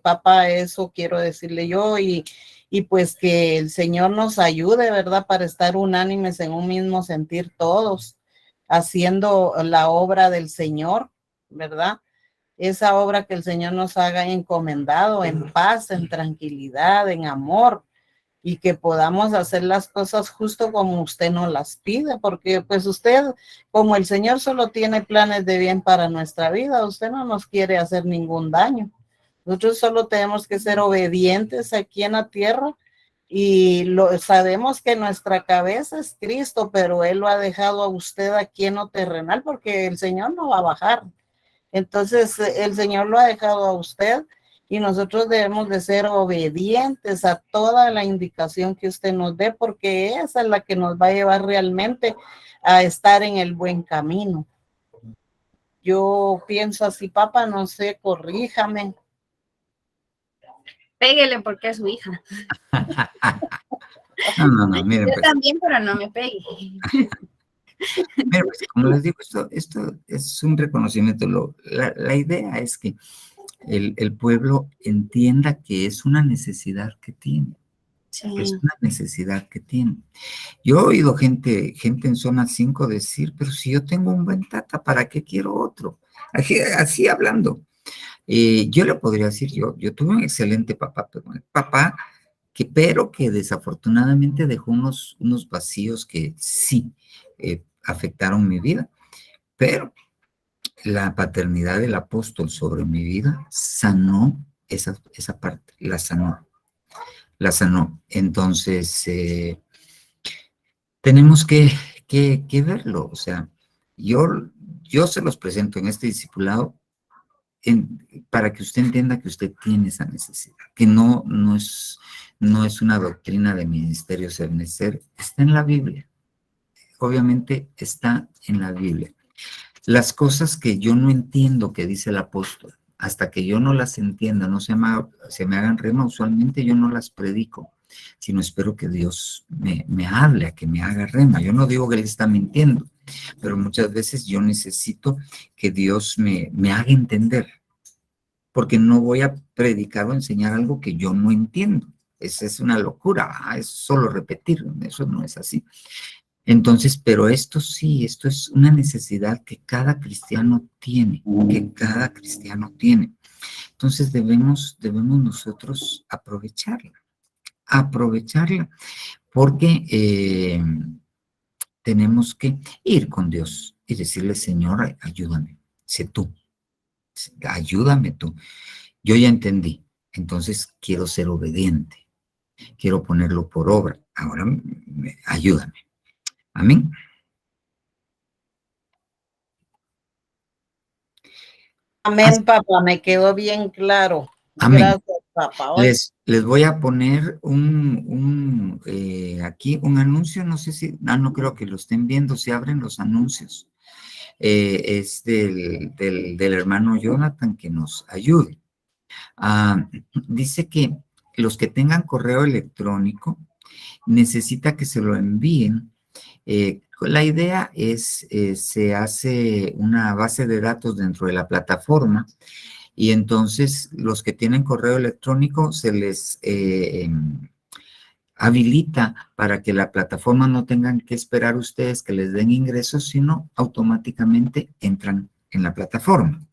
[SPEAKER 2] papá, eso quiero decirle yo y pues que el Señor nos ayude, ¿verdad? Para estar unánimes en un mismo sentir todos, haciendo la obra del Señor, ¿verdad? Esa obra que el Señor nos haga encomendado en paz, en tranquilidad, en amor, y que podamos hacer las cosas justo como usted nos las pide, porque pues usted, como el Señor solo tiene planes de bien para nuestra vida, usted no nos quiere hacer ningún daño. Nosotros solo tenemos que ser obedientes aquí en la tierra y sabemos que nuestra cabeza es Cristo, pero Él lo ha dejado a usted aquí en lo terrenal porque el Señor no va a bajar. Entonces, el Señor lo ha dejado a usted y nosotros debemos de ser obedientes a toda la indicación que usted nos dé, porque esa es la que nos va a llevar realmente a estar en el buen camino. Yo pienso así, papá, no sé, corríjame.
[SPEAKER 4] Péguele porque es su hija.
[SPEAKER 1] No, miren,
[SPEAKER 4] Yo
[SPEAKER 1] pues,
[SPEAKER 4] también, pero no me pegue.
[SPEAKER 1] miren, pues, como les digo, esto es un reconocimiento. La idea es que el pueblo entienda que es una necesidad que tiene.
[SPEAKER 4] Sí.
[SPEAKER 1] Es una necesidad que tiene. Yo he oído gente en zona 5 decir, pero si yo tengo un buen tata, ¿para qué quiero otro? Así hablando. Yo le podría decir, yo tuve un excelente papá, pero que desafortunadamente dejó unos vacíos que sí afectaron mi vida. Pero la paternidad del apóstol sobre mi vida sanó esa parte, la sanó. Entonces, tenemos que verlo. O sea, yo se los presento en este discipulado para que usted entienda que usted tiene esa necesidad, que no es una doctrina de ministerio ser, está en la Biblia. Obviamente está en la Biblia. Las cosas que yo no entiendo que dice el apóstol, hasta que yo no las entienda, no se me hagan rema, usualmente yo no las predico, sino espero que Dios me hable, a que me haga rema. Yo no digo que él está mintiendo, pero muchas veces yo necesito que Dios me haga entender, porque no voy a predicar o enseñar algo que yo no entiendo. Esa es una locura, es solo repetir, eso no es así. Entonces, pero esto sí, esto es una necesidad que cada cristiano tiene, Entonces debemos nosotros aprovecharla, porque tenemos que ir con Dios y decirle, Señor, ayúdame, sé tú, ayúdame tú. Yo ya entendí, entonces quiero ser obediente, quiero ponerlo por obra, ahora ayúdame. Amén.
[SPEAKER 2] Amén, papá, me quedó bien claro.
[SPEAKER 1] Amén.
[SPEAKER 2] Gracias, papá.
[SPEAKER 1] Les voy a poner aquí un anuncio, no sé si, no creo que lo estén viendo, se abren los anuncios. Es del hermano Jonathan que nos ayude. Dice que los que tengan correo electrónico necesita que se lo envíen. La idea es, se hace una base de datos dentro de la plataforma y entonces los que tienen correo electrónico se les habilita para que la plataforma no tengan que esperar ustedes que les den ingresos, sino automáticamente entran en la plataforma,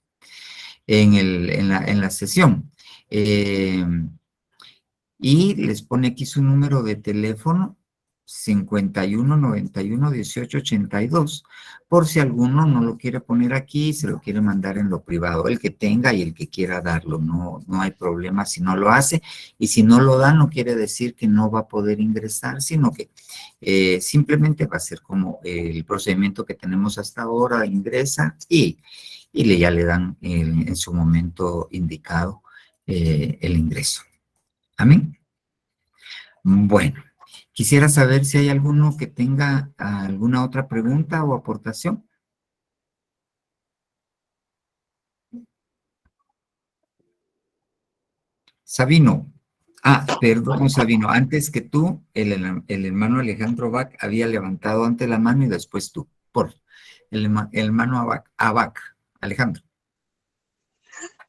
[SPEAKER 1] en la sesión. Y les pone aquí su número de teléfono, 51 91 18 82, por si alguno no lo quiere poner aquí, se lo quiere mandar en lo privado, el que tenga y el que quiera darlo, no hay problema si no lo hace, y si no lo da no quiere decir que no va a poder ingresar, sino que simplemente va a ser como el procedimiento que tenemos hasta ahora, ingresa y ya le dan en su momento indicado el ingreso. Amén. Bueno, quisiera saber si hay alguno que tenga alguna otra pregunta o aportación. Sabino. Perdón, Sabino. Antes que tú, el hermano Alejandro Bach había levantado antes la mano y después tú. Por el hermano Abac. Alejandro.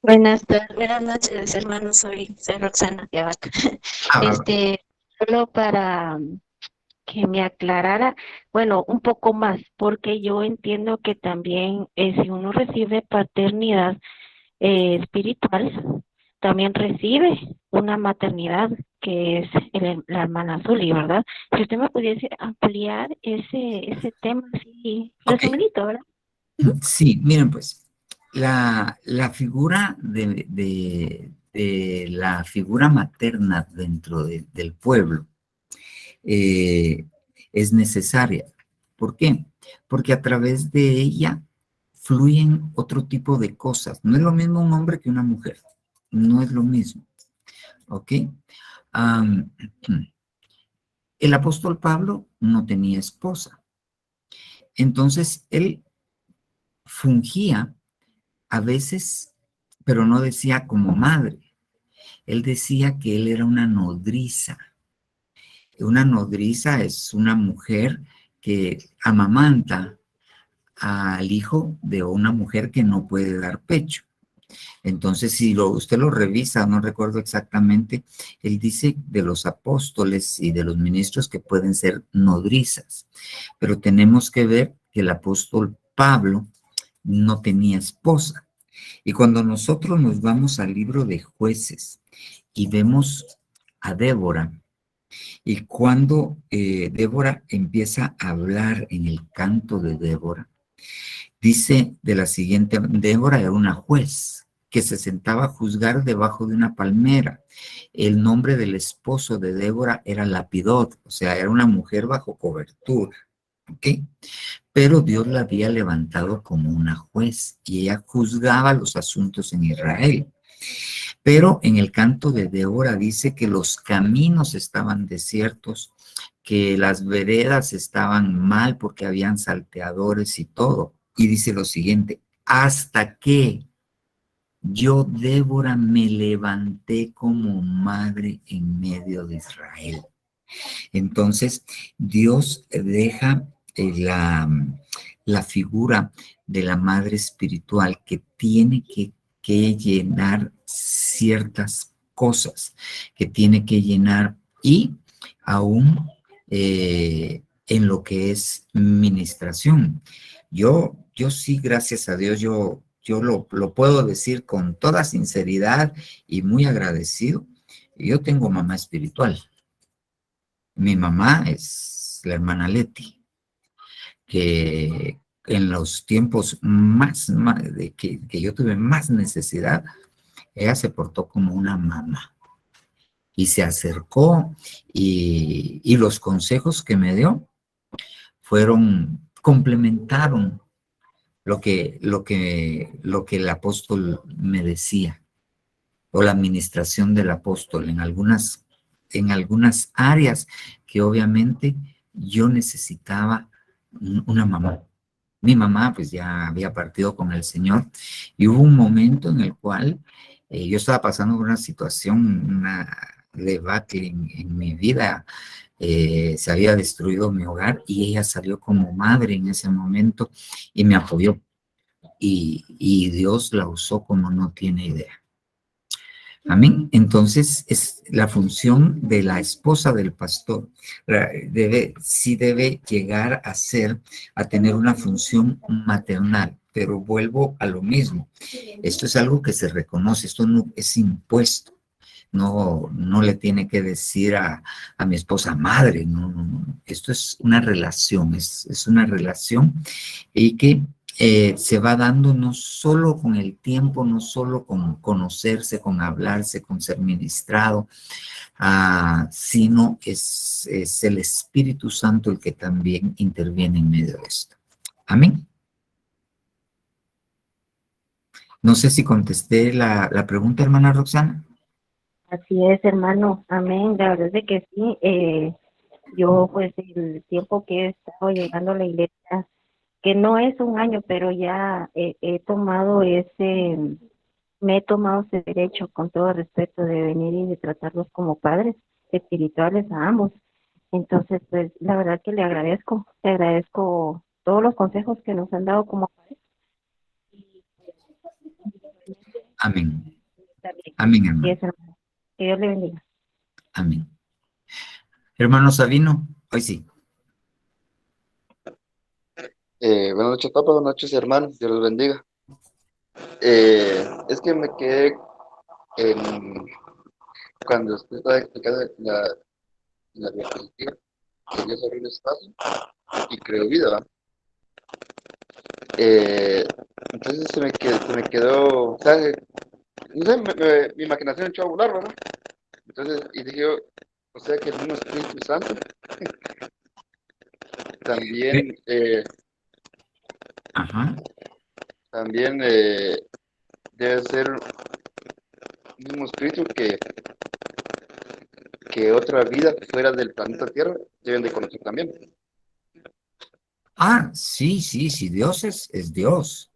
[SPEAKER 5] Buenas noches, hermanos. Soy Roxana de Abac. Solo para que me aclarara, bueno, un poco más, porque yo entiendo que también si uno recibe paternidad espiritual, también recibe una maternidad que es la hermana Zuli, ¿verdad? Si usted me pudiese ampliar ese tema así, resumidito, ¿verdad?
[SPEAKER 1] Sí, miren pues, la figura de la figura materna dentro del pueblo es necesaria. ¿Por qué? Porque a través de ella fluyen otro tipo de cosas. No es lo mismo un hombre que una mujer. No es lo mismo. ¿Ok? El apóstol Pablo no tenía esposa. Entonces, él fungía a veces, pero no decía como madre. Él decía que él era una nodriza. Una nodriza es una mujer que amamanta al hijo de una mujer que no puede dar pecho. Entonces, si usted lo revisa, no recuerdo exactamente, él dice de los apóstoles y de los ministros que pueden ser nodrizas, pero tenemos que ver que el apóstol Pablo no tenía esposa. Y cuando nosotros nos vamos al libro de Jueces y vemos a Débora, y cuando Débora empieza a hablar en el canto de Débora, Dice de la siguiente, Débora era una juez que se sentaba a juzgar debajo de una palmera. El nombre del esposo de Débora era Lapidot, o sea, era una mujer bajo cobertura, ¿ok? Pero Dios la había levantado como una juez y ella juzgaba los asuntos en Israel. Pero en el canto de Débora dice que los caminos estaban desiertos, que las veredas estaban mal porque habían salteadores y todo. Y dice lo siguiente, hasta que yo, Débora, me levanté como madre en medio de Israel. Entonces, Dios deja la figura de la madre espiritual que tiene que llenar ciertas cosas, que tiene que llenar y aún en lo que es ministración. Yo sí, gracias a Dios, yo lo puedo decir con toda sinceridad y muy agradecido. Yo tengo mamá espiritual. Mi mamá es la hermana Leti, que en los tiempos de que yo tuve más necesidad, ella se portó como una mamá y se acercó y los consejos que me dio complementaron lo que el apóstol me decía, o la administración del apóstol en algunas áreas que obviamente yo necesitaba una mamá. Mi mamá pues ya había partido con el Señor y hubo un momento en el cual yo estaba pasando por una situación, una debacle en mi vida. Se había destruido mi hogar y ella salió como madre en ese momento y me apoyó. Y Dios la usó como no tiene idea. Amén. Entonces, es la función de la esposa del pastor. Sí debe llegar a tener una función maternal, pero vuelvo a lo mismo. Esto es algo que se reconoce, esto no es impuesto. No le tiene que decir a mi esposa madre, no. Esto es una relación, es una relación y que se va dando no solo con el tiempo, no solo con conocerse, con hablarse, con ser ministrado, sino es el Espíritu Santo el que también interviene en medio de esto. Amén. No sé si contesté la pregunta, hermana Roxana.
[SPEAKER 5] Así es, hermano. Amén. La verdad es de que sí. Yo, pues, el tiempo que he estado llegando a la iglesia, que no es un año, pero ya me he tomado ese derecho con todo respeto de venir y de tratarlos como padres espirituales a ambos. Entonces, pues, la verdad que le agradezco todos los consejos que nos han dado como padres.
[SPEAKER 1] Amén.
[SPEAKER 5] También.
[SPEAKER 1] Amén, hermano.
[SPEAKER 5] Sí, hermano. Que Dios le bendiga.
[SPEAKER 1] Amén. Hermano Sabino, hoy sí.
[SPEAKER 6] Buenas noches, papá, buenas noches, hermanos, Dios los bendiga. Es que me quedé cuando usted estaba explicando la diapositiva, que Dios abrió un espacio y creó vida, ¿va? Entonces se me quedó, o sea, no sé, mi imaginación echó a volar, ¿verdad? Entonces, y dije yo, o sea que el mismo Espíritu Santo también,
[SPEAKER 1] Ajá.
[SPEAKER 6] también debe ser el mismo espíritu que otra vida fuera del planeta Tierra deben de conocer también.
[SPEAKER 1] Sí, Dios es Dios.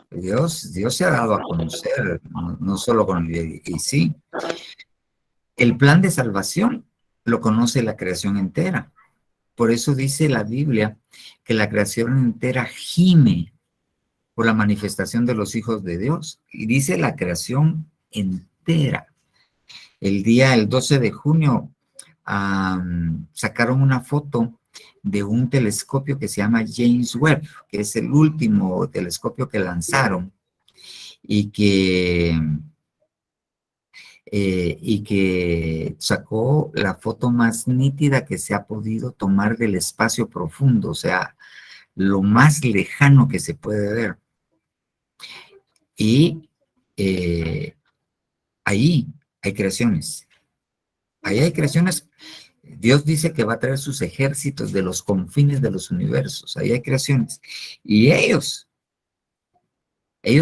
[SPEAKER 1] Dios se ha dado a conocer, no solo con y sí. El plan de salvación lo conoce la creación entera. Por eso dice la Biblia que la creación entera gime por la manifestación de los hijos de Dios. Y dice la creación entera. El 12 de junio sacaron una foto de un telescopio que se llama James Webb, que es el último telescopio que lanzaron y que sacó la foto más nítida que se ha podido tomar del espacio profundo, o sea, lo más lejano que se puede ver. Y ahí hay creaciones. Ahí hay creaciones. Dios dice que va a traer sus ejércitos de los confines de los universos. Ahí hay creaciones. Y ellos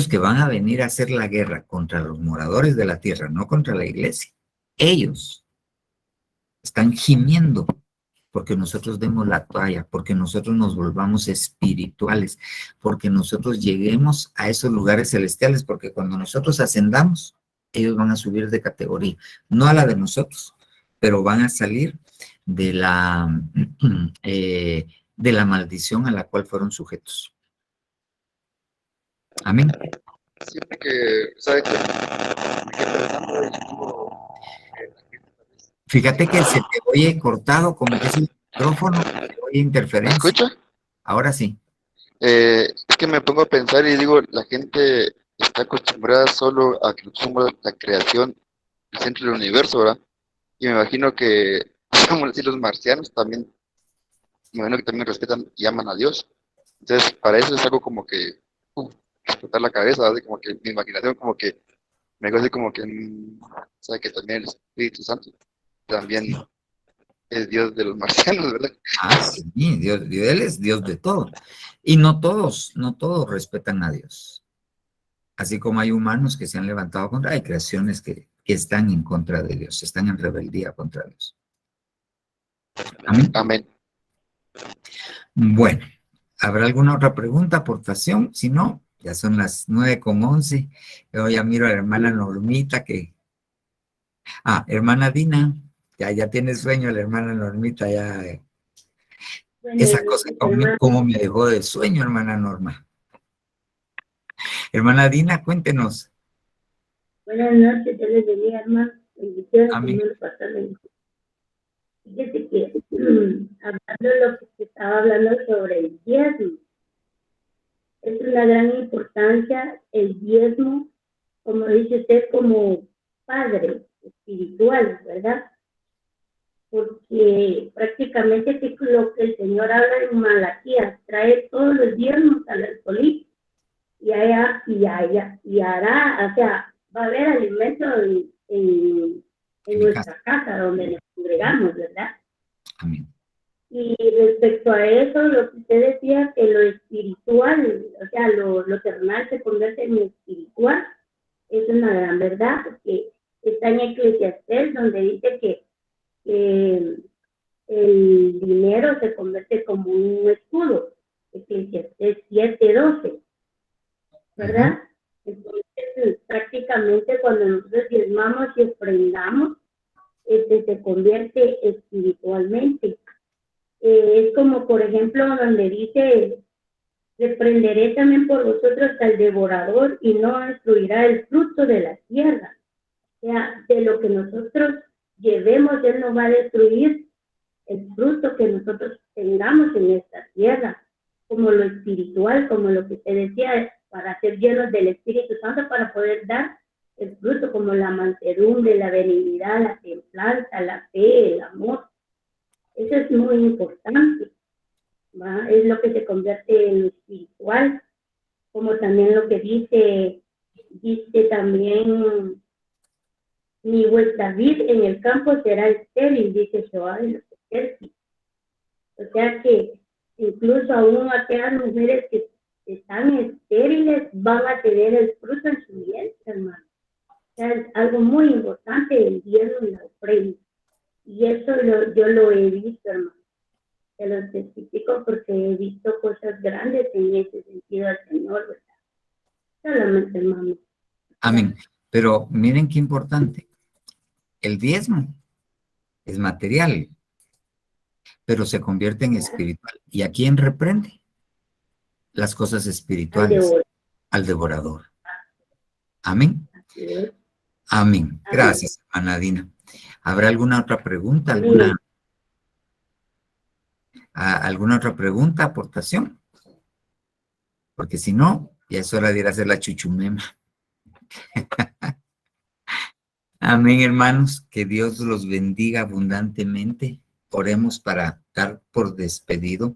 [SPEAKER 1] que van a venir a hacer la guerra contra los moradores de la tierra, no contra la iglesia, ellos están gimiendo porque nosotros demos la toalla, porque nosotros nos volvamos espirituales, porque nosotros lleguemos a esos lugares celestiales, porque cuando nosotros ascendamos, ellos van a subir de categoría, no a la de nosotros, pero van a salir de la maldición a la cual fueron sujetos. Amén.
[SPEAKER 6] Siempre que, ¿sabes qué? Me quedé pensando y digo,
[SPEAKER 1] Fíjate que se te oye cortado, como que es el micrófono, se te oye
[SPEAKER 6] ¿me
[SPEAKER 1] interferencia.
[SPEAKER 6] escucha?
[SPEAKER 1] Ahora sí.
[SPEAKER 6] Es que me pongo a pensar y digo, la gente está acostumbrada solo a que somos la creación, el centro del universo, ¿verdad? Y me imagino que, vamos a decir, los marcianos también, me imagino que también respetan y aman a Dios. Entonces, para eso es algo como que, explotar la cabeza, así como que mi imaginación como que me hace como que, sabe que también el Espíritu Santo también es Dios de los marcianos, ¿verdad?
[SPEAKER 1] Ah, sí, Él es Dios de todo. Y no todos respetan a Dios. Así como hay humanos que se han levantado contra, hay creaciones que están en contra de Dios, están en rebeldía contra Dios. Amén.
[SPEAKER 6] Amén.
[SPEAKER 1] Bueno, ¿habrá alguna otra pregunta, aportación? Si no, ya son las 9:11. Yo ya miro a la hermana Normita que... hermana Dina, ya tiene sueño la hermana Normita, ya... Esa cosa como me dejó de sueño, hermana Norma. Hermana Dina, cuéntenos.
[SPEAKER 7] Buenas noches, Dios les bendiga, hermano. Bendiciones,
[SPEAKER 1] Amén.
[SPEAKER 7] Señor, pasarle. Fíjese que, hablando de lo que se estaba hablando sobre el diezmo, es una gran importancia el diezmo, como dice usted, como padre espiritual, ¿verdad? Porque prácticamente es lo que el Señor habla en Malaquías, trae todos los diezmos al alcohólico y hará, o sea, va a haber alimento en nuestra casa donde nos congregamos, ¿verdad?
[SPEAKER 1] Amén.
[SPEAKER 7] Y respecto a eso, lo que usted decía, que lo espiritual, o sea, lo terrenal se convierte en espiritual, es una gran verdad, porque está en Eclesiastés, donde dice que el dinero se convierte como un escudo, Eclesiastés 7:12, ¿verdad? Entonces, prácticamente cuando nosotros diezmamos y ofrendamos, se convierte espiritualmente. Es como, por ejemplo, donde dice, reprenderé también por vosotros al devorador y no destruirá el fruto de la tierra. O sea, de lo que nosotros llevemos, Él no va a destruir el fruto que nosotros tengamos en esta tierra, como lo espiritual, como lo que usted decía, para ser llenos del Espíritu Santo, para poder dar el fruto, como la mansedumbre, la benignidad, la templanza, la fe, el amor. Eso es muy importante, ¿va? Es lo que se convierte en lo espiritual, como también lo que dice también, ni vuestra vid en el campo será estéril, dice Jehová de los ejércitos. O sea que incluso aún aquellas mujeres que están estériles van a tener el fruto en su vientre, hermano. O sea, es algo muy importante el diezmo y la ofrenda. Y eso yo lo he visto, hermano. Se los testifico porque he visto cosas grandes en ese sentido al Señor, ¿verdad? Solamente, hermano.
[SPEAKER 1] Amén. Pero miren qué importante. El diezmo es material, pero se convierte en espiritual. ¿Y a quién reprende? Las cosas espirituales. Al devorador. Amén. Amén. Gracias, hermana Dina. ¿Habrá alguna otra pregunta? ¿Alguna otra pregunta, aportación? Porque si no, ya es hora de ir a hacer la chuchumema. Amén, hermanos. Que Dios los bendiga abundantemente. Oremos para dar por despedido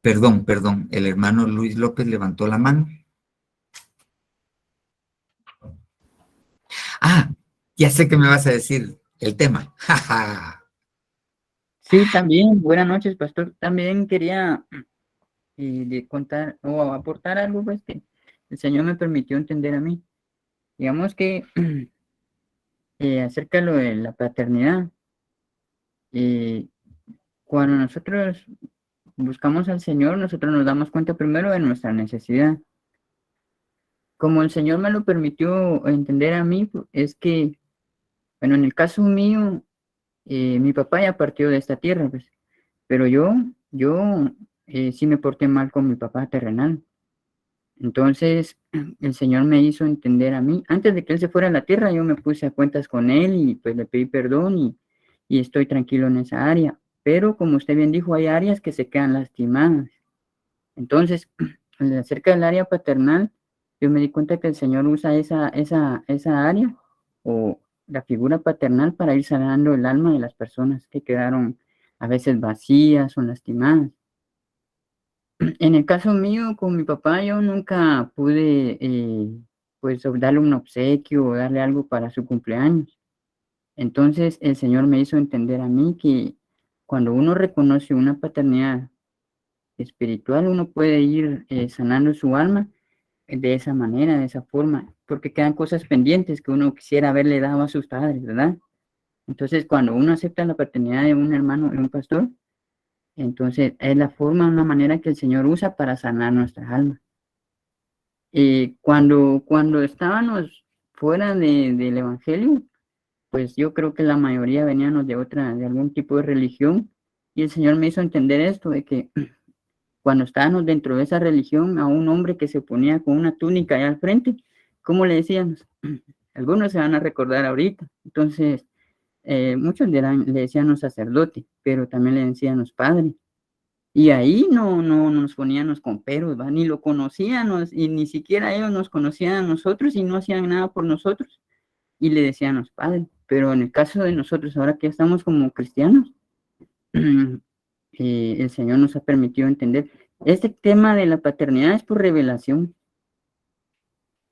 [SPEAKER 1] Perdón, el hermano Luis López levantó la mano. Ah, ya sé que me vas a decir el tema.
[SPEAKER 8] Sí, también, buenas noches, pastor. También quería de contar o aportar algo pues, que el Señor me permitió entender a mí. Digamos que acerca de lo de la paternidad, cuando nosotros buscamos al Señor, nosotros nos damos cuenta primero de nuestra necesidad. Como el Señor me lo permitió entender a mí, es que, bueno, en el caso mío, mi papá ya partió de esta tierra, pues, pero yo sí me porté mal con mi papá terrenal. Entonces, el Señor me hizo entender a mí, antes de que Él se fuera a la tierra, yo me puse a cuentas con Él y pues le pedí perdón y estoy tranquilo en esa área. Pero como usted bien dijo, hay áreas que se quedan lastimadas. Entonces, acerca del área paternal, yo me di cuenta que el Señor usa esa área o la figura paternal para ir sanando el alma de las personas que quedaron a veces vacías o lastimadas. En el caso mío, con mi papá, yo nunca pude, pues, darle un obsequio o darle algo para su cumpleaños. Entonces, el Señor me hizo entender a mí que cuando uno reconoce una paternidad espiritual, uno puede ir sanando su alma de esa manera, de esa forma, porque quedan cosas pendientes que uno quisiera haberle dado a sus padres, ¿verdad? Entonces, cuando uno acepta la paternidad de un hermano, de un pastor, entonces es la forma, una manera que el Señor usa para sanar nuestras almas. Cuando estábamos fuera del Evangelio, pues yo creo que la mayoría veníamos de algún tipo de religión, y el Señor me hizo entender esto, de que cuando estábamos dentro de esa religión, a un hombre que se ponía con una túnica allá al frente, ¿cómo le decíamos? Algunos se van a recordar ahorita. Entonces, muchos le decían sacerdote, pero también le decían padre. Y ahí no nos poníamos con peros, ¿va? Ni lo conocíamos y ni siquiera ellos nos conocían a nosotros y no hacían nada por nosotros. Y le decían padre. Pero en el caso de nosotros, ahora que estamos como cristianos, el Señor nos ha permitido entender. Este tema de la paternidad es por revelación.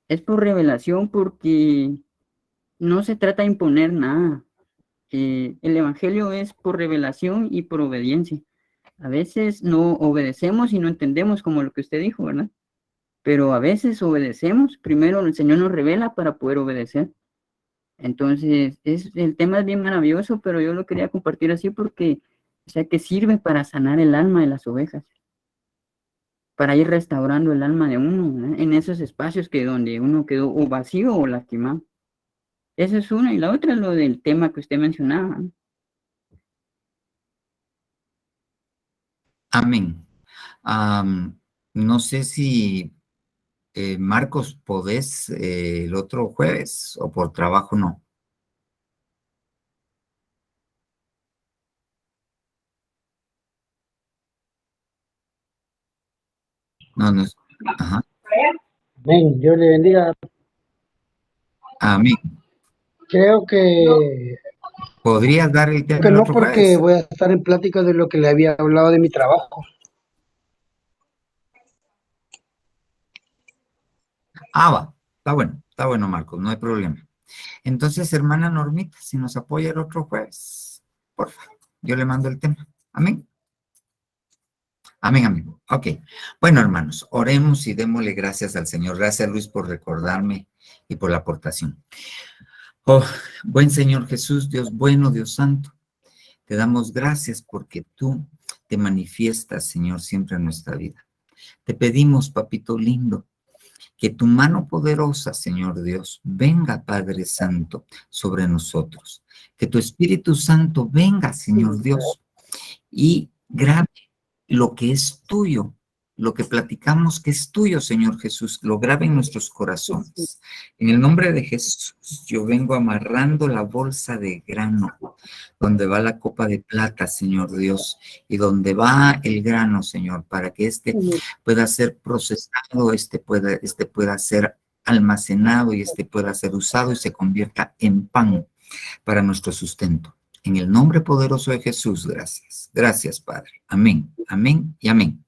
[SPEAKER 8] Es por revelación porque no se trata de imponer nada. El Evangelio es por revelación y por obediencia. A veces no obedecemos y no entendemos como lo que usted dijo, ¿verdad? Pero a veces obedecemos. Primero el Señor nos revela para poder obedecer. Entonces, el tema es bien maravilloso, pero yo lo quería compartir así porque, o sea, que sirve para sanar el alma de las ovejas, para ir restaurando el alma de uno, ¿verdad? En esos espacios que donde uno quedó o vacío o lastimado. Esa es una, y la otra es lo del tema que usted mencionaba, ¿no?
[SPEAKER 1] Amén. No sé si Marcos, ¿podés el otro jueves o por trabajo no? No. Ajá.
[SPEAKER 9] Amén, Dios le bendiga.
[SPEAKER 1] Amén.
[SPEAKER 9] Creo que
[SPEAKER 1] ¿Podrías dar el tema
[SPEAKER 9] que
[SPEAKER 1] el
[SPEAKER 9] no,
[SPEAKER 1] otro
[SPEAKER 9] porque
[SPEAKER 1] jueves?
[SPEAKER 9] voy a estar en plática de lo que le había hablado de mi trabajo.
[SPEAKER 1] Va. Está bueno, Marcos, no hay problema. Entonces, hermana Normita, si nos apoya el otro jueves, por favor, yo le mando el tema. Amén. Amén. Ok. Bueno, hermanos, oremos y démosle gracias al Señor. Gracias, Luis, por recordarme y por la aportación. Oh, buen Señor Jesús, Dios bueno, Dios santo, te damos gracias porque tú te manifiestas, Señor, siempre en nuestra vida. Te pedimos, papito lindo, que tu mano poderosa, Señor Dios, venga, Padre Santo, sobre nosotros. Que tu Espíritu Santo venga, Señor Dios, y grabe lo que es tuyo, lo que platicamos que es tuyo, Señor Jesús, lo grabe en nuestros corazones. En el nombre de Jesús, yo vengo amarrando la bolsa de grano, donde va la copa de plata, Señor Dios, y donde va el grano, Señor, para que pueda ser procesado, pueda ser almacenado y pueda ser usado y se convierta en pan para nuestro sustento. En el nombre poderoso de Jesús, gracias. Gracias, Padre. Amén, amén y amén.